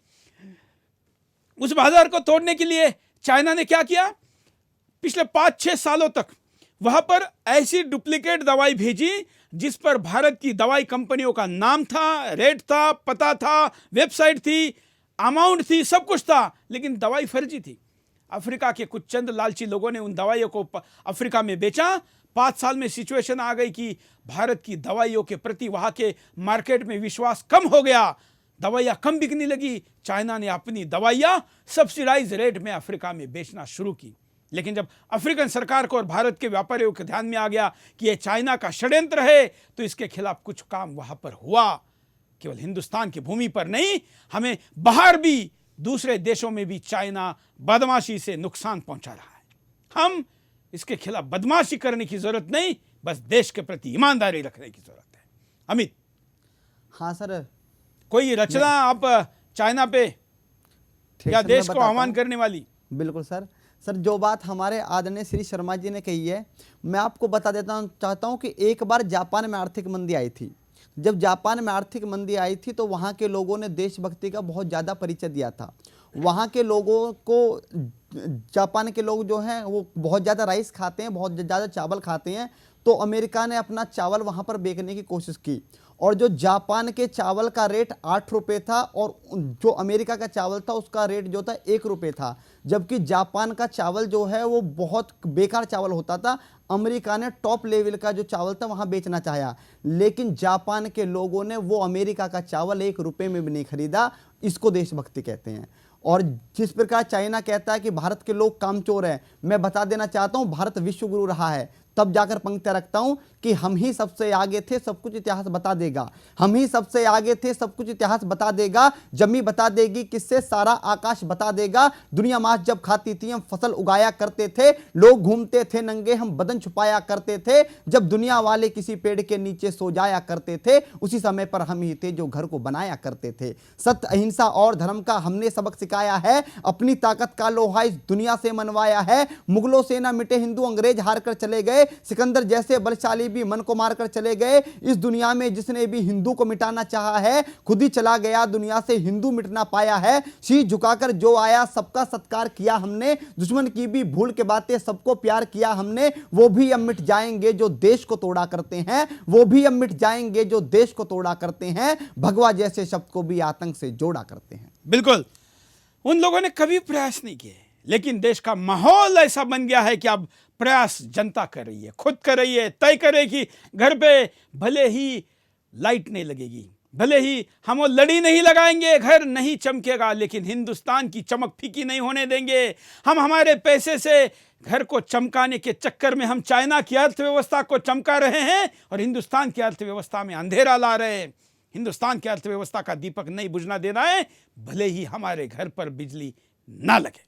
उस बाजार को तोड़ने के लिए चाइना ने क्या किया? पिछले 5-6 सालों तक वहां पर ऐसी डुप्लीकेट दवाई भेजी जिस पर भारत की दवाई कंपनियों का नाम था, रेट था, पता था, वेबसाइट थी, अमाउंट थी, सब कुछ था, लेकिन दवाई फर्जी थी। अफ्रीका के कुछ चंद लालची लोगों ने उन दवाइयों को अफ्रीका में बेचा। 5 साल में सिचुएशन आ गई कि भारत की दवाइयों के प्रति वहां के मार्केट में विश्वास कम हो गया, दवाइयां कम बिकने लगी। चाइना ने अपनी दवाइयां सब्सिडाइज रेट में अफ्रीका में बेचना शुरू की। लेकिन जब अफ्रीकन सरकार को और भारत के व्यापारियों के ध्यान में आ गया कि यह चाइना का षड्यंत्र है, तो इसके खिलाफ कुछ काम वहां पर हुआ। केवल हिंदुस्तान की भूमि पर नहीं, हमें बाहर भी, दूसरे देशों में भी चाइना बदमाशी से नुकसान पहुंचा रहा है। हम इसके खिलाफ बदमाशी करने की जरूरत नहीं, बस देश के प्रति ईमानदारी रखने की जरूरत है। अमित। हाँ सर, कोई रचना आप चाइना पे या देश को आह्वान करने वाली? बिल्कुल सर। सर, जो बात हमारे आदरणीय श्री शर्मा जी ने कही है, मैं आपको बता देता चाहता हूं कि एक बार जापान में आर्थिक मंदी आई थी। जब जापान में आर्थिक मंदी आई थी तो वहाँ के लोगों ने देशभक्ति का बहुत ज़्यादा परिचय दिया था। वहाँ के लोगों को, जापान के लोग जो हैं वो बहुत ज़्यादा राइस खाते हैं, बहुत ज़्यादा चावल खाते हैं, तो अमेरिका ने अपना चावल वहाँ पर बेचने की कोशिश की। और जो जापान के चावल का रेट 8 रुपये था और जो अमेरिका का चावल था उसका रेट जो था 1 रुपये था, जबकि जापान का चावल जो है वो बहुत बेकार चावल होता था। अमेरिका ने टॉप लेवल का जो चावल था वहाँ बेचना चाहा, लेकिन जापान के लोगों ने वो अमेरिका का चावल 1 रुपये में भी नहीं खरीदा। इसको देशभक्ति कहते हैं। और जिस प्रकार चाइना कहता है कि भारत के लोग कामचोर हैं, मैं बता देना चाहता हूं भारत विश्व गुरु रहा है, तब जाकर पंक्तियां रखता हूं कि हम ही सबसे आगे थे, सब कुछ इतिहास बता देगा। हम ही सबसे आगे थे, सब कुछ इतिहास बता देगा। जमी बता देगी किससे, सारा आकाश बता देगा। दुनिया मांस जब खाती थी हम फसल उगाया करते थे, लोग घूमते थे नंगे हम बदन छुपाया करते थे। जब दुनिया वाले किसी पेड़ के नीचे सो जाया करते थे, उसी समय पर हम ही थे जो घर को बनाया करते थे। सत्य, अहिंसा और धर्म का हमने सबक सिखाया है, अपनी ताकत का लोहा इस दुनिया से मनवाया है। मुगलों से ना मिटे हिंदू, अंग्रेज हार कर चले गए, सिकंदर जैसे बलशाली भी मन को मारकर चले गए। इस दुनिया में जिसने भी हिंदू को मिटाना चाहा है, खुद ही चला गया, दुनिया से हिंदू मिट ना पाया है। शीश झुकाकर जो आया सबका सत्कार किया हमने, दुश्मन की भी भूल के बातें सबको प्यार किया हमने। वो भी अब मिट जाएंगे जो देश को तोड़ा करते हैं, वो भी अब मिट जाएंगे जो देश को तोड़ा करते हैं। भगवा जैसे शब्द को भी आतंक से जोड़ा करते हैं। बिल्कुल, उन लोगों ने कभी प्रयास नहीं किए, लेकिन देश का माहौल ऐसा बन गया है कि अब प्रयास जनता कर रही है, खुद कर रही है। तय करे कि घर पे भले ही लाइट नहीं लगेगी, भले ही हम वो लड़ी नहीं लगाएंगे, घर नहीं चमकेगा, लेकिन हिंदुस्तान की चमक फीकी नहीं होने देंगे। हम हमारे पैसे से घर को चमकाने के चक्कर में हम चाइना की अर्थव्यवस्था को चमका रहे हैं और हिंदुस्तान की अर्थव्यवस्था में अंधेरा ला रहे हैं। हिंदुस्तान की अर्थव्यवस्था का दीपक नहीं बुझना देना है, भले ही हमारे घर पर बिजली ना लगे।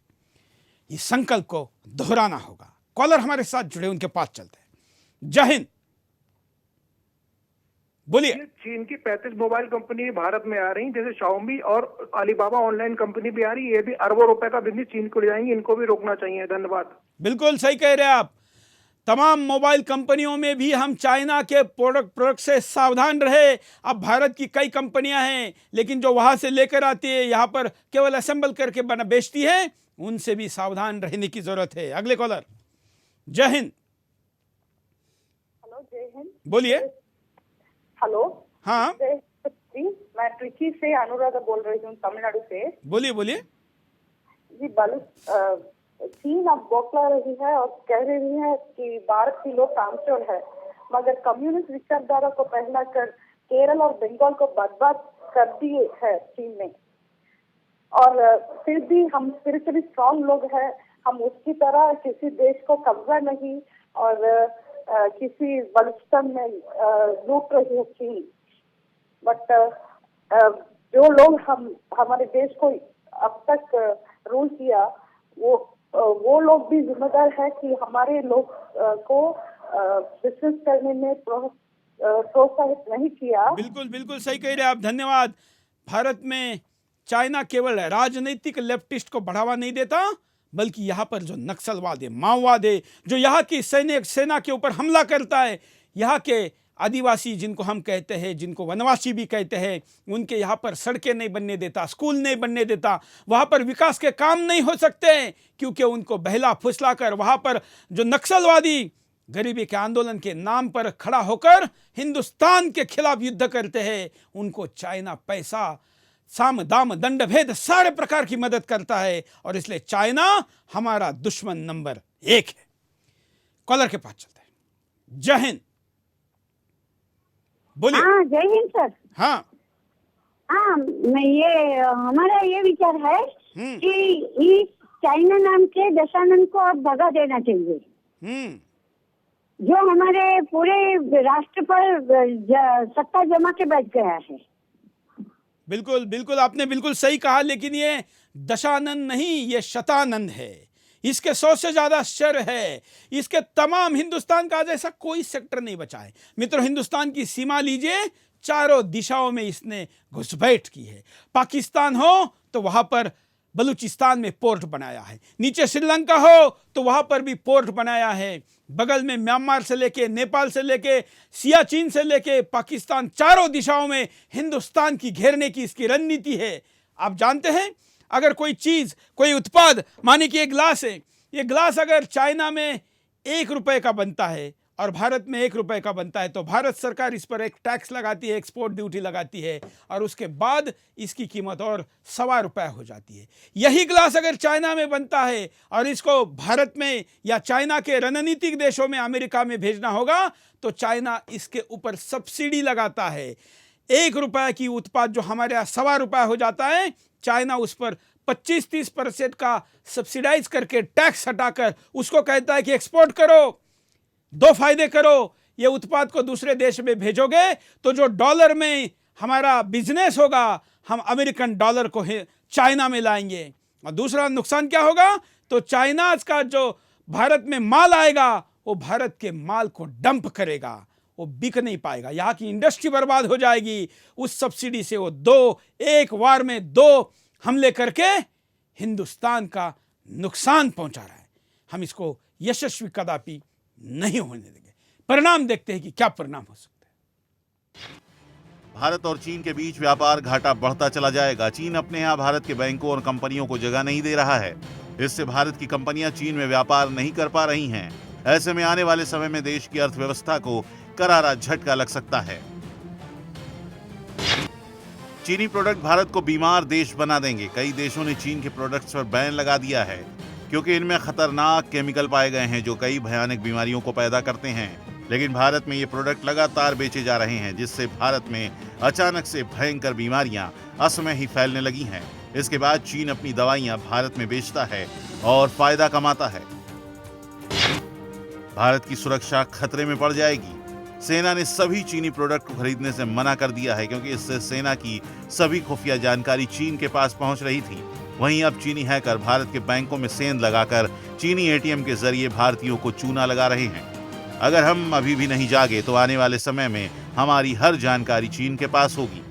इस संकल्प को दोहराना होगा। कॉलर हमारे साथ जुड़े, उनके पास चलते हैं। जय हिंद, बोलिए। चीन की 35 मोबाइल कंपनी भारत में आ रही, जैसे शाओमी और अलीबाबा ऑनलाइन कंपनी भी आ रही है। ये भी अरबों रुपए का बिजनेस चीन को ले जाएंगे, इनको भी रोकना चाहिए। धन्यवाद। बिल्कुल सही कह रहे हैं आप। तमाम मोबाइल कंपनियों में भी हम चाइना के प्रोडक्ट से सावधान रहे। अब भारत की कई कंपनियां हैं, लेकिन जो वहां से लेकर आती है, यहां पर केवल असेंबल करके बना बेचती है, उनसे भी सावधान रहने की जरूरत है। अगले कॉलर। जय हिंद। हेलो, जय हिंद। बोलिए। हेलो। हाँ, मैं ट्रिची से अनुराधा बोल रही हूँ, तमिलनाडु से। बोलिए बोलिए। जी, चीन अब बौखला रही है और कह रही है कि भारत की लोग कामचोर है, मगर कम्युनिस्ट विचारधारा को फैलाकर केरल और बंगाल को बर्बाद कर दिए है चीन ने। और फिर भी हम स्पिरिचुअली स्ट्रॉन्ग लोग हैं, हम उसकी तरह किसी देश को कब्जा नहीं और किसी बलुचिस्तान में लूट रही है चीन। बट जो लोग हमारे देश को अब तक रूल किया, वो लोग भी जिम्मेदार है कि हमारे लोग को बिजनेस करने में प्रोत्साहित नहीं किया। बिल्कुल बिल्कुल सही कह रहे हैं आप, धन्यवाद। भारत में चाइना केवल राजनीतिक लेफ्टिस्ट को बढ़ावा नहीं देता, बल्कि यहाँ पर जो नक्सलवाद है, माओवाद है, जो यहाँ की सेना के ऊपर हमला करता है, यहाँ के आदिवासी जिनको हम कहते हैं, जिनको वनवासी भी कहते हैं, उनके यहाँ पर सड़कें नहीं बनने देता, स्कूल नहीं बनने देता, वहाँ पर विकास के काम नहीं हो सकते, क्योंकि उनको बहला फुसला कर वहाँ पर जो नक्सलवादी गरीबी के आंदोलन के नाम पर खड़ा होकर हिंदुस्तान के खिलाफ युद्ध करते हैं, उनको चाइना पैसा, साम दाम दंड भेद सारे प्रकार की मदद करता है, और इसलिए चाइना हमारा दुश्मन नंबर 1 है। कॉलर के पास चलते हैं। जय हिंद, बोलिए। हाँ, जय हिंद सर। हाँ हाँ, हमारा ये विचार है कि इस चाइना नाम के दशानंद को अब भगा देना चाहिए, जो हमारे पूरे राष्ट्र पर सत्ता जमा के बैठ गया है। बिल्कुल बिल्कुल, आपने बिल्कुल सही कहा, लेकिन ये दशानंद नहीं, ये शतानंद है। इसके 100 से ज्यादा शर है। इसके तमाम हिंदुस्तान का आज ऐसा कोई सेक्टर नहीं बचा है। मित्रों, हिंदुस्तान की सीमा लीजिए, चारों दिशाओं में इसने घुसपैठ की है। पाकिस्तान हो तो वहां पर बलूचिस्तान में पोर्ट बनाया है, नीचे श्रीलंका हो तो वहां पर भी पोर्ट बनाया है, बगल में म्यांमार से लेके, नेपाल से लेके, सियाचिन से लेके पाकिस्तान, चारों दिशाओं में हिंदुस्तान की घेरने की इसकी रणनीति है। आप जानते हैं, अगर कोई चीज, कोई उत्पाद, माने कि एक ग्लास है, ये ग्लास अगर चाइना में 1 रुपए का बनता है और भारत में 1 रुपए का बनता है, तो भारत सरकार इस पर एक टैक्स लगाती है, एक्सपोर्ट ड्यूटी लगाती है, और उसके बाद इसकी कीमत और ₹1.25 हो जाती है। यही ग्लास अगर चाइना में बनता है और इसको भारत में या चाइना के रणनीतिक देशों में, अमेरिका में भेजना होगा, तो चाइना इसके ऊपर सब्सिडी लगाता है। 1 रुपए की उत्पाद जो हमारे यहाँ ₹1.25 हो जाता है, चाइना उस पर 25-30% का सब्सिडाइज करके, टैक्स हटाकर उसको कहता है कि एक्सपोर्ट करो। दो फायदे करो, ये उत्पाद को दूसरे देश में भेजोगे तो जो डॉलर में हमारा बिजनेस होगा, हम अमेरिकन डॉलर को चाइना में लाएंगे। और दूसरा नुकसान क्या होगा, तो चाइना का जो भारत में माल आएगा वो भारत के माल को डंप करेगा, वो बिक नहीं पाएगा, यहाँ की इंडस्ट्री बर्बाद हो जाएगी। उस सब्सिडी से वो एक वार में दो हमले करके हिंदुस्तान का नुकसान पहुंचा रहा है। हम इसको यशस्वी कदापि नहीं होने देंगे। परिणाम देखते हैं कि क्या परिणाम हो सकते हैं। भारत और चीन के बीच व्यापार घाटा बढ़ता चला जाएगा। चीन अपने यहाँ भारत के बैंकों और कंपनियों को जगह नहीं दे रहा है। इससे भारत की कंपनियां चीन में व्यापार नहीं कर पा रही हैं। ऐसे में आने वाले समय में देश की अर्थव्यवस्था को करारा झटका लग सकता है। चीनी प्रोडक्ट भारत को बीमार देश बना देंगे। कई देशों ने चीन के प्रोडक्ट्स पर बैन लगा दिया है क्योंकि इनमें खतरनाक केमिकल पाए गए हैं जो कई भयानक बीमारियों को पैदा करते हैं। लेकिन भारत में ये प्रोडक्ट लगातार बेचे जा रहे हैं, जिससे भारत में अचानक से भयंकर बीमारियां असमय ही फैलने लगी हैं। इसके बाद चीन अपनी दवाइयां भारत में बेचता है और फायदा कमाता है। भारत की सुरक्षा खतरे में पड़ जाएगी। सेना ने सभी चीनी प्रोडक्ट को खरीदने से मना कर दिया है क्योंकि इससे सेना की सभी खुफिया जानकारी चीन के पास पहुंच रही थी। वहीं अब चीनी हैकर भारत के बैंकों में सेंध लगाकर चीनी एटीएम के जरिए भारतीयों को चूना लगा रहे हैं। अगर हम अभी भी नहीं जागे तो आने वाले समय में हमारी हर जानकारी चीन के पास होगी।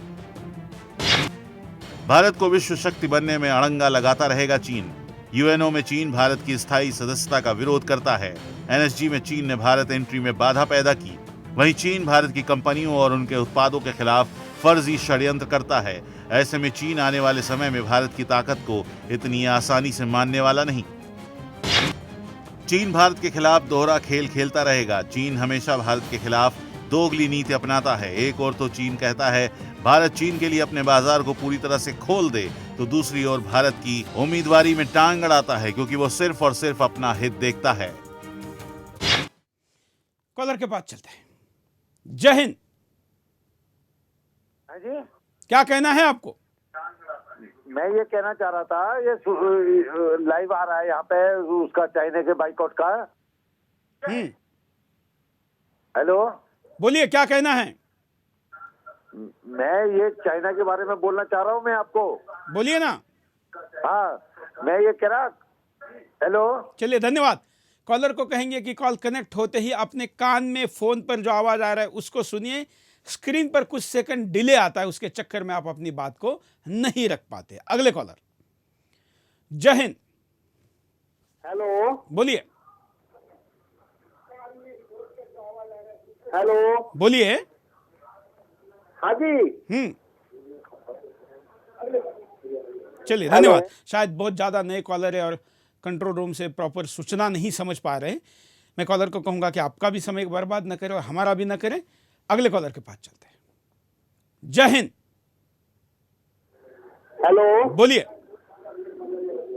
भारत को विश्व शक्ति बनने में अड़ंगा लगाता रहेगा चीन। यूएनओ में चीन भारत की स्थायी सदस्यता का विरोध करता है। एनएसजी में चीन ने भारत एंट्री में बाधा पैदा की। वहीं चीन भारत की कंपनियों और उनके उत्पादों के खिलाफ फर्जी षड्यंत्र करता है। ऐसे में चीन आने वाले समय में भारत की ताकत को इतनी आसानी से मानने वाला नहीं। चीन भारत के खिलाफ दोहरा खेल खेलता रहेगा। चीन हमेशा भारत के खिलाफ दोगली नीति अपनाता है। एक ओर तो चीन कहता है भारत चीन के लिए अपने बाजार को पूरी तरह से खोल दे, तो दूसरी ओर भारत की उम्मीदवारी में टांग अड़ाता है क्योंकि वो सिर्फ और सिर्फ अपना हित देखता है। कॉलर के पास चलते हैं। जय हिंद। जी क्या कहना है आपको? मैं ये कहना चाह रहा था, ये लाइव आ रहा है यहाँ पे उसका चाइना के बाइकआउट का। हेलो, बोलिए क्या कहना है? मैं ये चाइना के बारे में बोलना चाह रहा हूँ मैं आपको। बोलिए ना। हाँ, मैं ये कह रहा। हेलो, चलिए धन्यवाद। कॉलर को कहेंगे कि कॉल कनेक्ट होते ही अपने कान में फोन पर जो आवाज आ रहा है उसको सुनिए। स्क्रीन पर कुछ सेकंड डिले आता है, उसके चक्कर में आप अपनी बात को नहीं रख पाते। अगले कॉलर। जय हिंद। हेलो, बोलिए। हेलो, बोलिए। हाँ जी। चलिए धन्यवाद। शायद बहुत ज्यादा नए कॉलर है और कंट्रोल रूम से प्रॉपर सूचना नहीं समझ पा रहे हैं। मैं कॉलर को कहूंगा कि आपका भी समय बर्बाद न करें और हमारा भी न करें। अगले कॉलर के पास चलते हैं। जय हिंद। हेलो, बोलिए।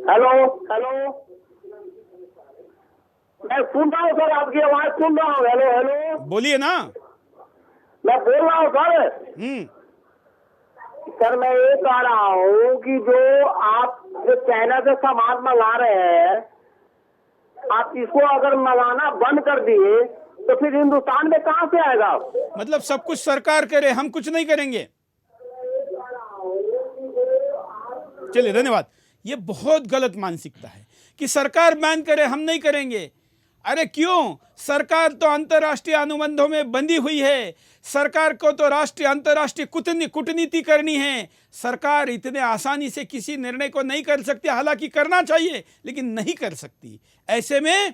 हेलो, हेलो, मैं सुन रहा हूँ सर, आपकी आवाज सुन रहा हूँ। हेलो, हेलो, बोलिए ना। मैं बोल रहा हूँ सर। सर मैं ये कह रहा हूँ कि जो आप जो चाइना से सामान मंगा रहे हैं, आप इसको अगर मंगाना बंद कर दिए तो फिर हिंदुस्तान में कहाँ से आएगा? मतलब सब कुछ सरकार करे, हम कुछ नहीं करेंगे। चलिए धन्यवाद। ये बहुत गलत मानसिकता है कि सरकार बैन करे, हम नहीं करेंगे। अरे क्यों? सरकार तो अंतर्राष्ट्रीय अनुबंधों में बंधी हुई है। सरकार को तो राष्ट्रीय अंतर्राष्ट्रीय कूटनीति करनी है। सरकार इतने आसानी से किसी निर्णय को नहीं कर सकती, हालांकि करना चाहिए लेकिन नहीं कर सकती। ऐसे में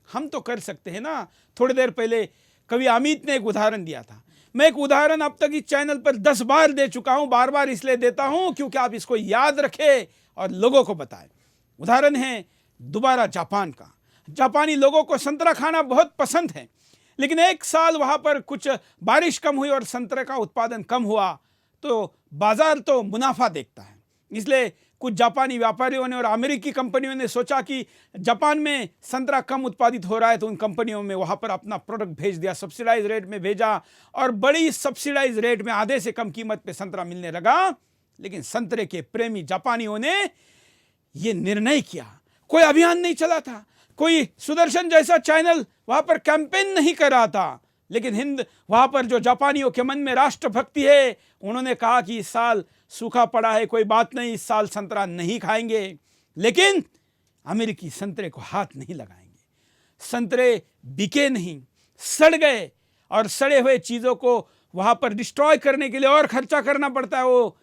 हम तो कर सकते हैं ना। थोड़ी देर पहले कवि अमित ने एक उदाहरण दिया था। मैं एक उदाहरण अब तक इस चैनल पर 10 बार दे चुका हूं। बार बार इसलिए देता हूं क्योंकि आप इसको याद रखें और लोगों को बताएं। उदाहरण है दोबारा जापान का। जापानी लोगों को संतरा खाना बहुत पसंद है, लेकिन एक साल वहां पर कुछ बारिश कम हुई और संतरे का उत्पादन कम हुआ तो बाजार तो मुनाफा देखता है। इसलिए कुछ जापानी व्यापारियों ने और अमेरिकी कंपनियों ने सोचा कि जापान में संतरा कम उत्पादित हो रहा है तो उन कंपनियों में वहां पर अपना प्रोडक्ट भेज दिया, सब्सिडाइज रेट में भेजा और बड़ी सब्सिडाइज रेट में आधे से कम कीमत पे संतरा मिलने लगा। लेकिन संतरे के प्रेमी जापानियों ने यह निर्णय किया। कोई अभियान नहीं चला था, कोई सुदर्शन जैसा चैनल वहां पर कैंपेन नहीं कर रहा था, लेकिन वहां पर जो जापानियों के मन में राष्ट्रभक्ति है, उन्होंने कहा कि इस साल सूखा पड़ा है, कोई बात नहीं, इस साल संतरा नहीं खाएंगे, लेकिन अमेरिकी संतरे को हाथ नहीं लगाएंगे। संतरे बिके नहीं, सड़ गए, और सड़े हुए चीजों को वहां पर डिस्ट्रॉय करने के लिए और खर्चा करना पड़ता है, वो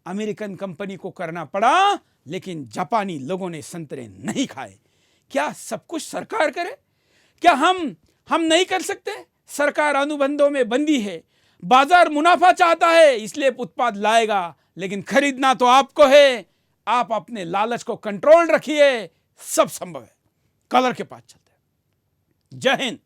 अमेरिकन कंपनी को करना पड़ा, लेकिन जापानी लोगों ने संतरे नहीं खाए। क्या सब कुछ सरकार करे? क्या हम नहीं कर सकते? सरकार अनुबंधों में बंदी है, बाजार मुनाफा चाहता है इसलिए उत्पाद लाएगा, लेकिन खरीदना तो आपको है। आप अपने लालच को कंट्रोल रखिए, सब संभव है। कलर के पास चलते हैं। जय हिंद।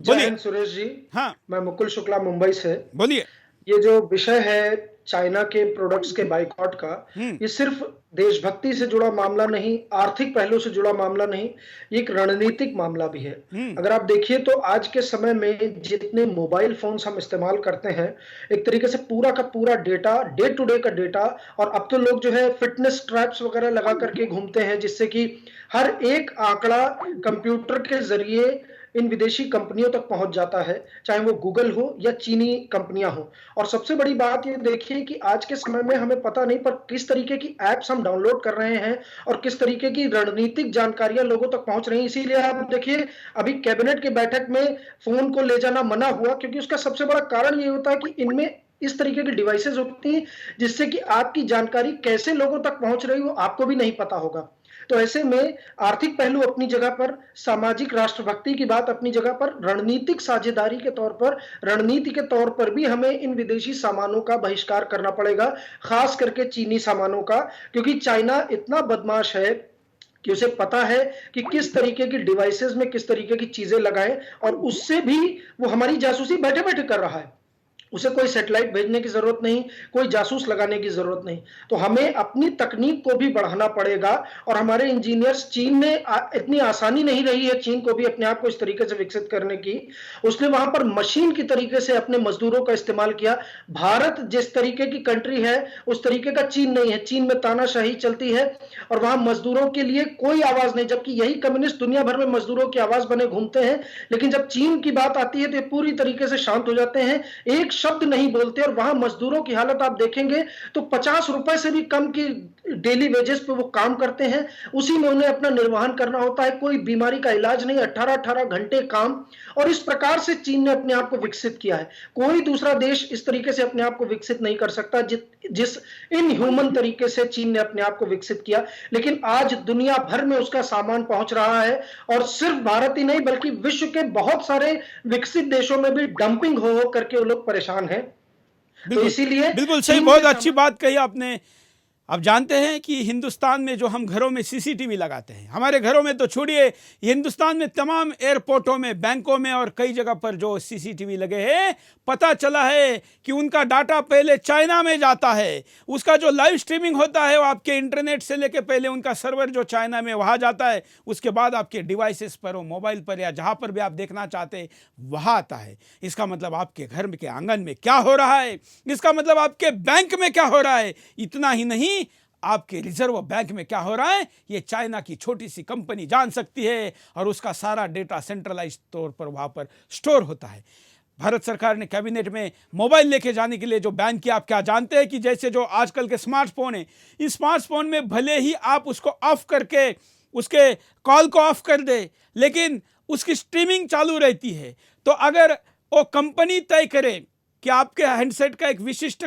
जय हिंद सुरेश जी। हाँ, मैं मुकुल शुक्ला मुंबई से। बोलिए। ये जो विषय है चाइना के प्रोडक्ट्स के बाइकआउट का, ये सिर्फ देशभक्ति से जुड़ा मामला नहीं, आर्थिक पहलू से जुड़ा मामला नहीं, ये एक रणनीतिक मामला भी है। अगर आप देखिए तो आज के समय में जितने मोबाइल फोन्स हम इस्तेमाल करते हैं, एक तरीके से पूरा का पूरा डेटा, डे टू डे का डेटा, और अब तो लोग जो है फिटनेस ट्रैप्स वगैरह लगा करके घूमते हैं, जिससे कि हर एक आंकड़ा कंप्यूटर के जरिए इन विदेशी कंपनियों तक पहुंच जाता है, चाहे वो गूगल हो या चीनी कंपनियां हो। और सबसे बड़ी बात ये देखिए कि आज के समय में हमें पता नहीं पर किस तरीके की एप्स हम डाउनलोड कर रहे हैं और किस तरीके की रणनीतिक जानकारियां लोगों तक पहुंच रही हैं। इसीलिए आप देखिए अभी कैबिनेट की बैठक में फोन को ले जाना मना हुआ, क्योंकि उसका सबसे बड़ा कारण ये होता है कि इनमें इस तरीके की डिवाइसेस होती हैं जिससे कि आपकी जानकारी कैसे लोगों तक पहुंच रही हो आपको भी नहीं पता होगा। तो ऐसे में आर्थिक पहलू अपनी जगह पर, सामाजिक राष्ट्रभक्ति की बात अपनी जगह पर, रणनीतिक साझेदारी के तौर पर, रणनीति के तौर पर भी हमें इन विदेशी सामानों का बहिष्कार करना पड़ेगा, खास करके चीनी सामानों का, क्योंकि चाइना इतना बदमाश है कि उसे पता है कि किस तरीके की डिवाइसेस में किस तरीके की चीजें लगाएं, और उससे भी वो हमारी जासूसी बैठे बैठे कर रहा है। उसे कोई सैटेलाइट भेजने की जरूरत नहीं, कोई जासूस लगाने की जरूरत नहीं। तो हमें अपनी तकनीक को भी बढ़ाना पड़ेगा, और हमारे इंजीनियर्स, चीन ने इतनी आसानी नहीं रही है चीन को भी अपने आप को इस तरीके से विकसित करने की। उसने वहां पर मशीन की तरीके से अपने मजदूरों का इस्तेमाल किया। भारत जिस तरीके की कंट्री है उस तरीके का चीन नहीं है। चीन में तानाशाही चलती है और वहां मजदूरों के लिए कोई आवाज नहीं, जबकि यही कम्युनिस्ट दुनिया भर में मजदूरों की आवाज बने घूमते हैं। लेकिन जब चीन की बात आती है तो ये पूरी तरीके से शांत हो जाते हैं, एक शब्द नहीं बोलते। और वहां मजदूरों की हालत आप देखेंगे तो 50 रुपए से भी कम की डेली वेजेस पे वो काम करते हैं, उसी में उन्हें अपना निर्वहन करना होता है। कोई बीमारी का इलाज नहीं, 18-18 घंटे काम। और इस प्रकार से चीन ने अपने आप को विकसित किया है। कोई दूसरा देश इस तरीके से अपने आप को विकसित नहीं कर सकता जिस इनह्यूमन तरीके से चीन ने अपने आप को विकसित किया। लेकिन आज दुनिया भर में उसका सामान पहुंच रहा है, और सिर्फ भारत ही नहीं बल्कि विश्व के बहुत सारे विकसित देशों में भी डंपिंग हो करके वो लोग परेशान हैं। तो इसीलिए बिल्कुल सही, बहुत अच्छी बात कही आपने। आप जानते हैं कि हिंदुस्तान में जो हम घरों में सीसीटीवी लगाते हैं, हमारे घरों में तो छोड़िए, हिंदुस्तान में तमाम एयरपोर्टों में, बैंकों में और कई जगह पर जो सीसीटीवी लगे हैं, पता चला है कि उनका डाटा पहले चाइना में जाता है। उसका जो लाइव स्ट्रीमिंग होता है वो आपके इंटरनेट से लेके पहले उनका सर्वर जो चाइना में वहाँ जाता है, उसके बाद आपके डिवाइसेस पर, मोबाइल पर या जहाँ पर भी आप देखना चाहते हैं वहाँ आता है। इसका मतलब आपके घर के आंगन में क्या हो रहा है, इसका मतलब आपके बैंक में क्या हो रहा है। इतना ही नहीं, आपके रिजर्व बैंक में क्या हो रहा है ये चाइना की छोटी सी कंपनी जान सकती है, और उसका सारा डेटा सेंट्रलाइज्ड तौर पर वहां पर स्टोर होता है। भारत सरकार ने कैबिनेट में मोबाइल लेके जाने के लिए जो बैन किया, आप क्या जानते हैं कि जैसे जो आजकल के स्मार्टफोन है, इस स्मार्टफोन में भले ही आप उसको ऑफ करके उसके कॉल को ऑफ कर दे, लेकिन उसकी स्ट्रीमिंग चालू रहती है। तो अगर वो कंपनी तय करे कि आपके हैंडसेट का एक विशिष्ट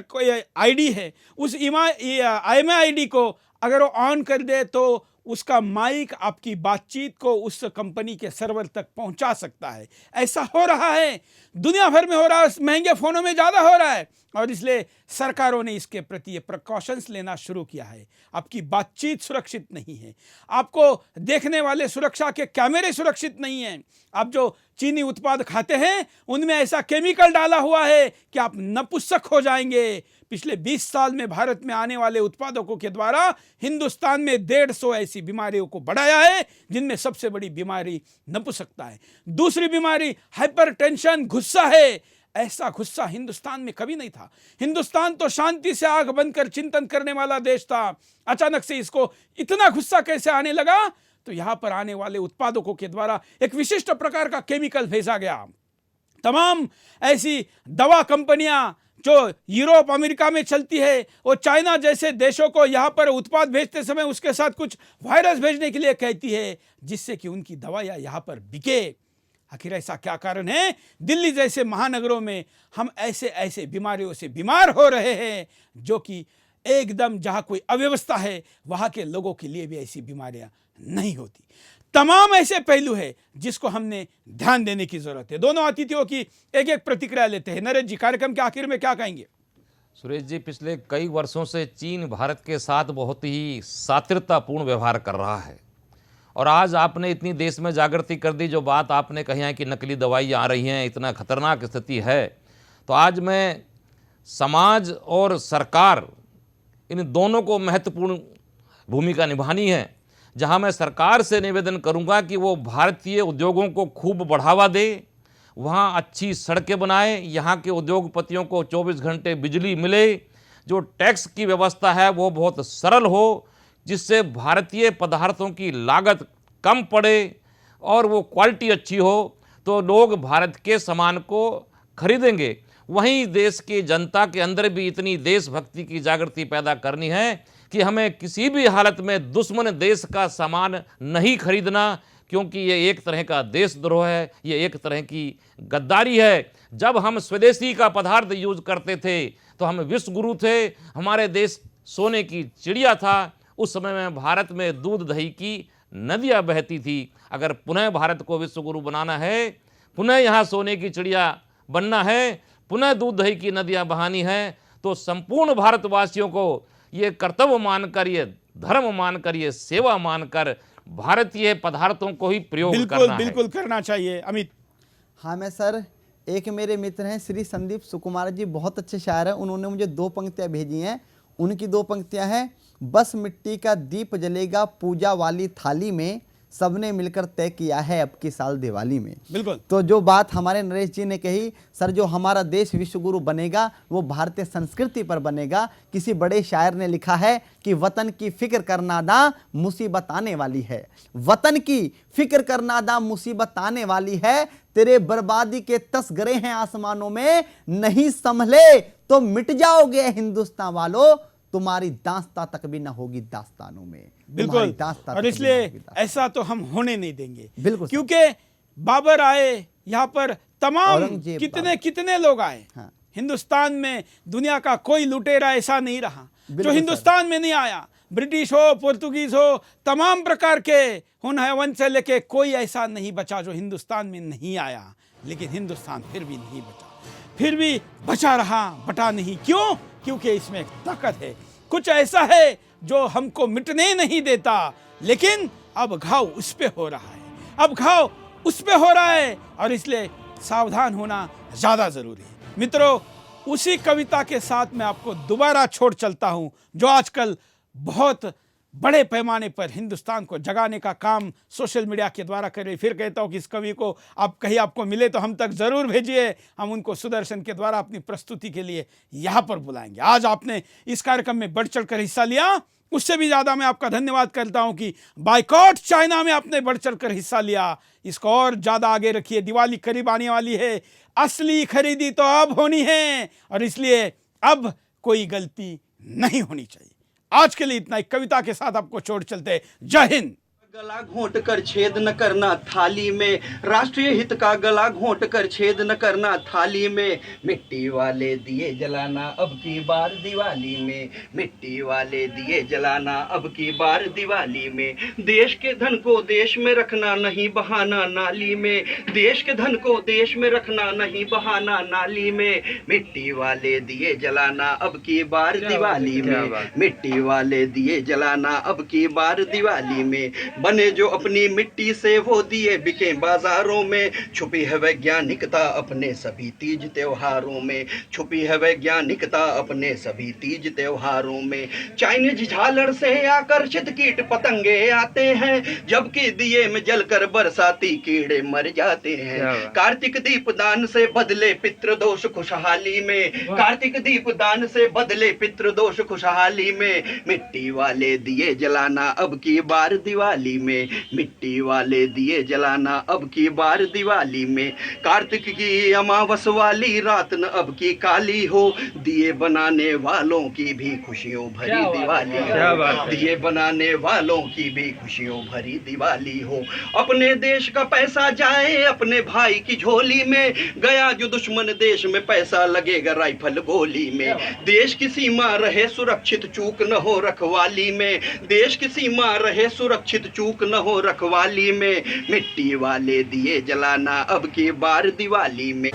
आईडी है, उस IMEI को अगर वो ऑन कर दे तो उसका माइक आपकी बातचीत को उस कंपनी के सर्वर तक पहुंचा सकता है। ऐसा हो रहा है, दुनिया भर में हो रहा है, महंगे फोनों में ज़्यादा हो रहा है, और इसलिए सरकारों ने इसके प्रति ये प्रिकॉशंस लेना शुरू किया है। आपकी बातचीत सुरक्षित नहीं है, आपको देखने वाले सुरक्षा के कैमरे सुरक्षित नहीं हैं। आप जो चीनी उत्पाद खाते हैं उनमें ऐसा केमिकल डाला हुआ है कि आप नपुंसक हो जाएंगे। पिछले 20 साल में भारत में आने वाले उत्पादकों के द्वारा हिंदुस्तान में 150 ऐसी बीमारियों को बढ़ाया है, जिनमें सबसे बड़ी बीमारी नपुंसकता है। दूसरी बीमारी हाइपरटेंशन, गुस्सा है। ऐसा गुस्सा हिंदुस्तान में कभी नहीं था। हिंदुस्तान तो शांति से आंख बंद कर चिंतन करने वाला देश था। अचानक से इसको इतना गुस्सा कैसे आने लगा? तो यहाँ पर आने वाले उत्पादकों के द्वारा एक विशिष्ट प्रकार का केमिकल भेजा गया। तमाम ऐसी दवा कंपनियां जो यूरोप अमेरिका में चलती है, वो चाइना जैसे देशों को यहाँ पर उत्पाद भेजते समय उसके साथ कुछ वायरस भेजने के लिए कहती है, जिससे कि उनकी दवाइयाँ यहाँ पर बिके। आखिर ऐसा क्या कारण है? दिल्ली जैसे महानगरों में हम ऐसे ऐसे बीमारियों से बीमार हो रहे हैं जो कि एकदम जहाँ कोई अव्यवस्था है वहाँ के लोगों के लिए भी ऐसी बीमारियाँ नहीं होती। तमाम ऐसे पहलू है जिसको हमने ध्यान देने की जरूरत है। दोनों अतिथियों की एक एक प्रतिक्रिया लेते हैं। नरेश जी, कार्यक्रम के आखिर में क्या कहेंगे? सुरेश जी, पिछले कई वर्षों से चीन भारत के साथ बहुत ही सात्विकतापूर्ण व्यवहार कर रहा है, और आज आपने इतनी देश में जागृति कर दी। जो बात आपने कही है कि नकली दवाई आ रही हैं, इतना खतरनाक स्थिति है, तो आज मैं समाज और सरकार इन दोनों को महत्वपूर्ण भूमिका निभानी है। जहां मैं सरकार से निवेदन करूंगा कि वो भारतीय उद्योगों को खूब बढ़ावा दे, वहां अच्छी सड़कें बनाए, यहां के उद्योगपतियों को 24 घंटे बिजली मिले, जो टैक्स की व्यवस्था है वो बहुत सरल हो, जिससे भारतीय पदार्थों की लागत कम पड़े और वो क्वालिटी अच्छी हो, तो लोग भारत के सामान को खरीदेंगे। वहीं देश की जनता के अंदर भी इतनी देशभक्ति की जागृति पैदा करनी है कि हमें किसी भी हालत में दुश्मन देश का सामान नहीं खरीदना, क्योंकि ये एक तरह का देशद्रोह है, ये एक तरह की गद्दारी है। जब हम स्वदेशी का पदार्थ यूज करते थे तो हम विश्व गुरु थे, हमारे देश सोने की चिड़िया था। उस समय में भारत में दूध दही की नदियाँ बहती थी। अगर पुनः भारत को विश्व गुरु बनाना है, पुनः यहाँ सोने की चिड़िया बनना है, पुनः दूध दही की नदियाँ बहानी है, तो संपूर्ण भारतवासियों को ये कर्तव्य मानकर, ये धर्म मानकर, ये सेवा मानकर भारतीय पदार्थों को ही प्रयोग करना है। बिल्कुल करना चाहिए। अमित? हाँ मैं सर, एक मेरे मित्र हैं श्री संदीप सुकुमार जी, बहुत अच्छे शायर हैं, उन्होंने मुझे 2 पंक्तियाँ भेजी हैं। उनकी 2 पंक्तियाँ हैं, बस मिट्टी का दीप जलेगा पूजा वाली थाली में, सबने मिलकर तय किया है अब की साल दिवाली में। बिल्कुल। तो जो बात हमारे नरेश जी ने कही सर, जो हमारा देश विश्वगुरु बनेगा वो भारतीय संस्कृति पर बनेगा। किसी बड़े शायर ने लिखा है कि वतन की फिक्र करना दा मुसीबत आने वाली है, वतन की फिक्र करना दा मुसीबत आने वाली है, तेरे बर्बादी के तस्करे हैं आसमानों में, नहीं संभले तो मिट जाओगे हिंदुस्तान वालों, तुम्हारी दास्तां तक भी ना होगी दास्तानों में। बिल्कुल। और इसलिए ऐसा तो हम होने नहीं देंगे। बिल्कुल। क्योंकि बाबर आए, यहाँ पर तमाम कितने लोग आए। हाँ। हिंदुस्तान में दुनिया का कोई लुटेरा ऐसा नहीं रहा जो हिंदुस्तान में नहीं आया। ब्रिटिश हो, पोर्तुगीज हो, तमाम प्रकार के हुन से लेके कोई ऐसा नहीं बचा जो हिंदुस्तान में नहीं आया। लेकिन हिंदुस्तान फिर भी नहीं बचा, फिर भी बचा रहा, बटा नहीं। क्यों? क्योंकि इसमें एक ताकत है, कुछ ऐसा है जो हमको मिटने नहीं देता। लेकिन अब घाव उस पे हो रहा है, अब घाव उस पे हो रहा है, और इसलिए सावधान होना ज्यादा जरूरी है। मित्रों, उसी कविता के साथ मैं आपको दोबारा छोड़ चलता हूं, जो आजकल बहुत बड़े पैमाने पर हिंदुस्तान को जगाने का काम सोशल मीडिया के द्वारा कर रही। फिर कहता हूँ कि इस कवि को आप कहीं आपको मिले तो हम तक ज़रूर भेजिए, हम उनको सुदर्शन के द्वारा अपनी प्रस्तुति के लिए यहाँ पर बुलाएंगे। आज आपने इस कार्यक्रम में बढ़ चढ़ कर हिस्सा लिया, उससे भी ज़्यादा मैं आपका धन्यवाद करता हूँ कि बाइकॉट चाइना में आपने बढ़ चढ़ कर हिस्सा लिया। इसको और ज़्यादा आगे रखिए, दिवाली करीब आने वाली है, असली खरीदी तो अब होनी है, और इसलिए अब कोई गलती नहीं होनी चाहिए। आज के लिए इतना ही। कविता के साथ आपको छोड़ चलते। जय हिंद। गला घोंट कर छेद न करना थाली में, राष्ट्रीय हित का गला घोंट कर छेद न करना थाली में, मिट्टी वाले दिए जलाना अब की बार दिवाली में, मिट्टी वाले दिए जलाना अब की बार दिवाली में, देश के धन को देश में रखना नहीं बहाना नाली में, देश के धन को देश में रखना नहीं बहाना नाली में, मिट्टी वाले दिए जलाना अब की बार दिवाली में, मिट्टी वाले दिए जलाना अब की बार दिवाली में, बने जो अपनी मिट्टी से वो दिए बिके बाजारों में, छुपी है वैज्ञानिकता अपने सभी तीज त्योहारों में, छुपी है वैज्ञानिकता अपने सभी तीज त्योहारों में, चाइनीज झालर से आकर्षित कीट पतंगे आते हैं, जबकि दिए में जलकर बरसाती कीड़े मर जाते हैं, कार्तिक दीप दान से बदले पितृदोष खुशहाली में, कार्तिक दीप दान से बदले पितृदोष खुशहाली में, मिट्टी वाले दिए जलाना अब की बार दिवाली थाली में, मिट्टी वाले दिए जलाना अब की बार दिवाली में। कार्तिक की अमावस वाली रात न अब की काली हो, दिए बनाने वालों की भी खुशियों भरी दिवाली हो, दिए बनाने वालों की भी खुशियों भरी दिवाली हो। अपने देश का पैसा जाए अपने भाई की झोली में, गया जो दुश्मन देश में पैसा लगेगा राइफल गोली में। देश की सीमा रहे सुरक्षित, चूक न हो रखवाली में, देश की सीमा रहे सुरक्षित, चूक न हो रखवाली में। मिट्टी वाले दिए जलाना अब की बार दिवाली में।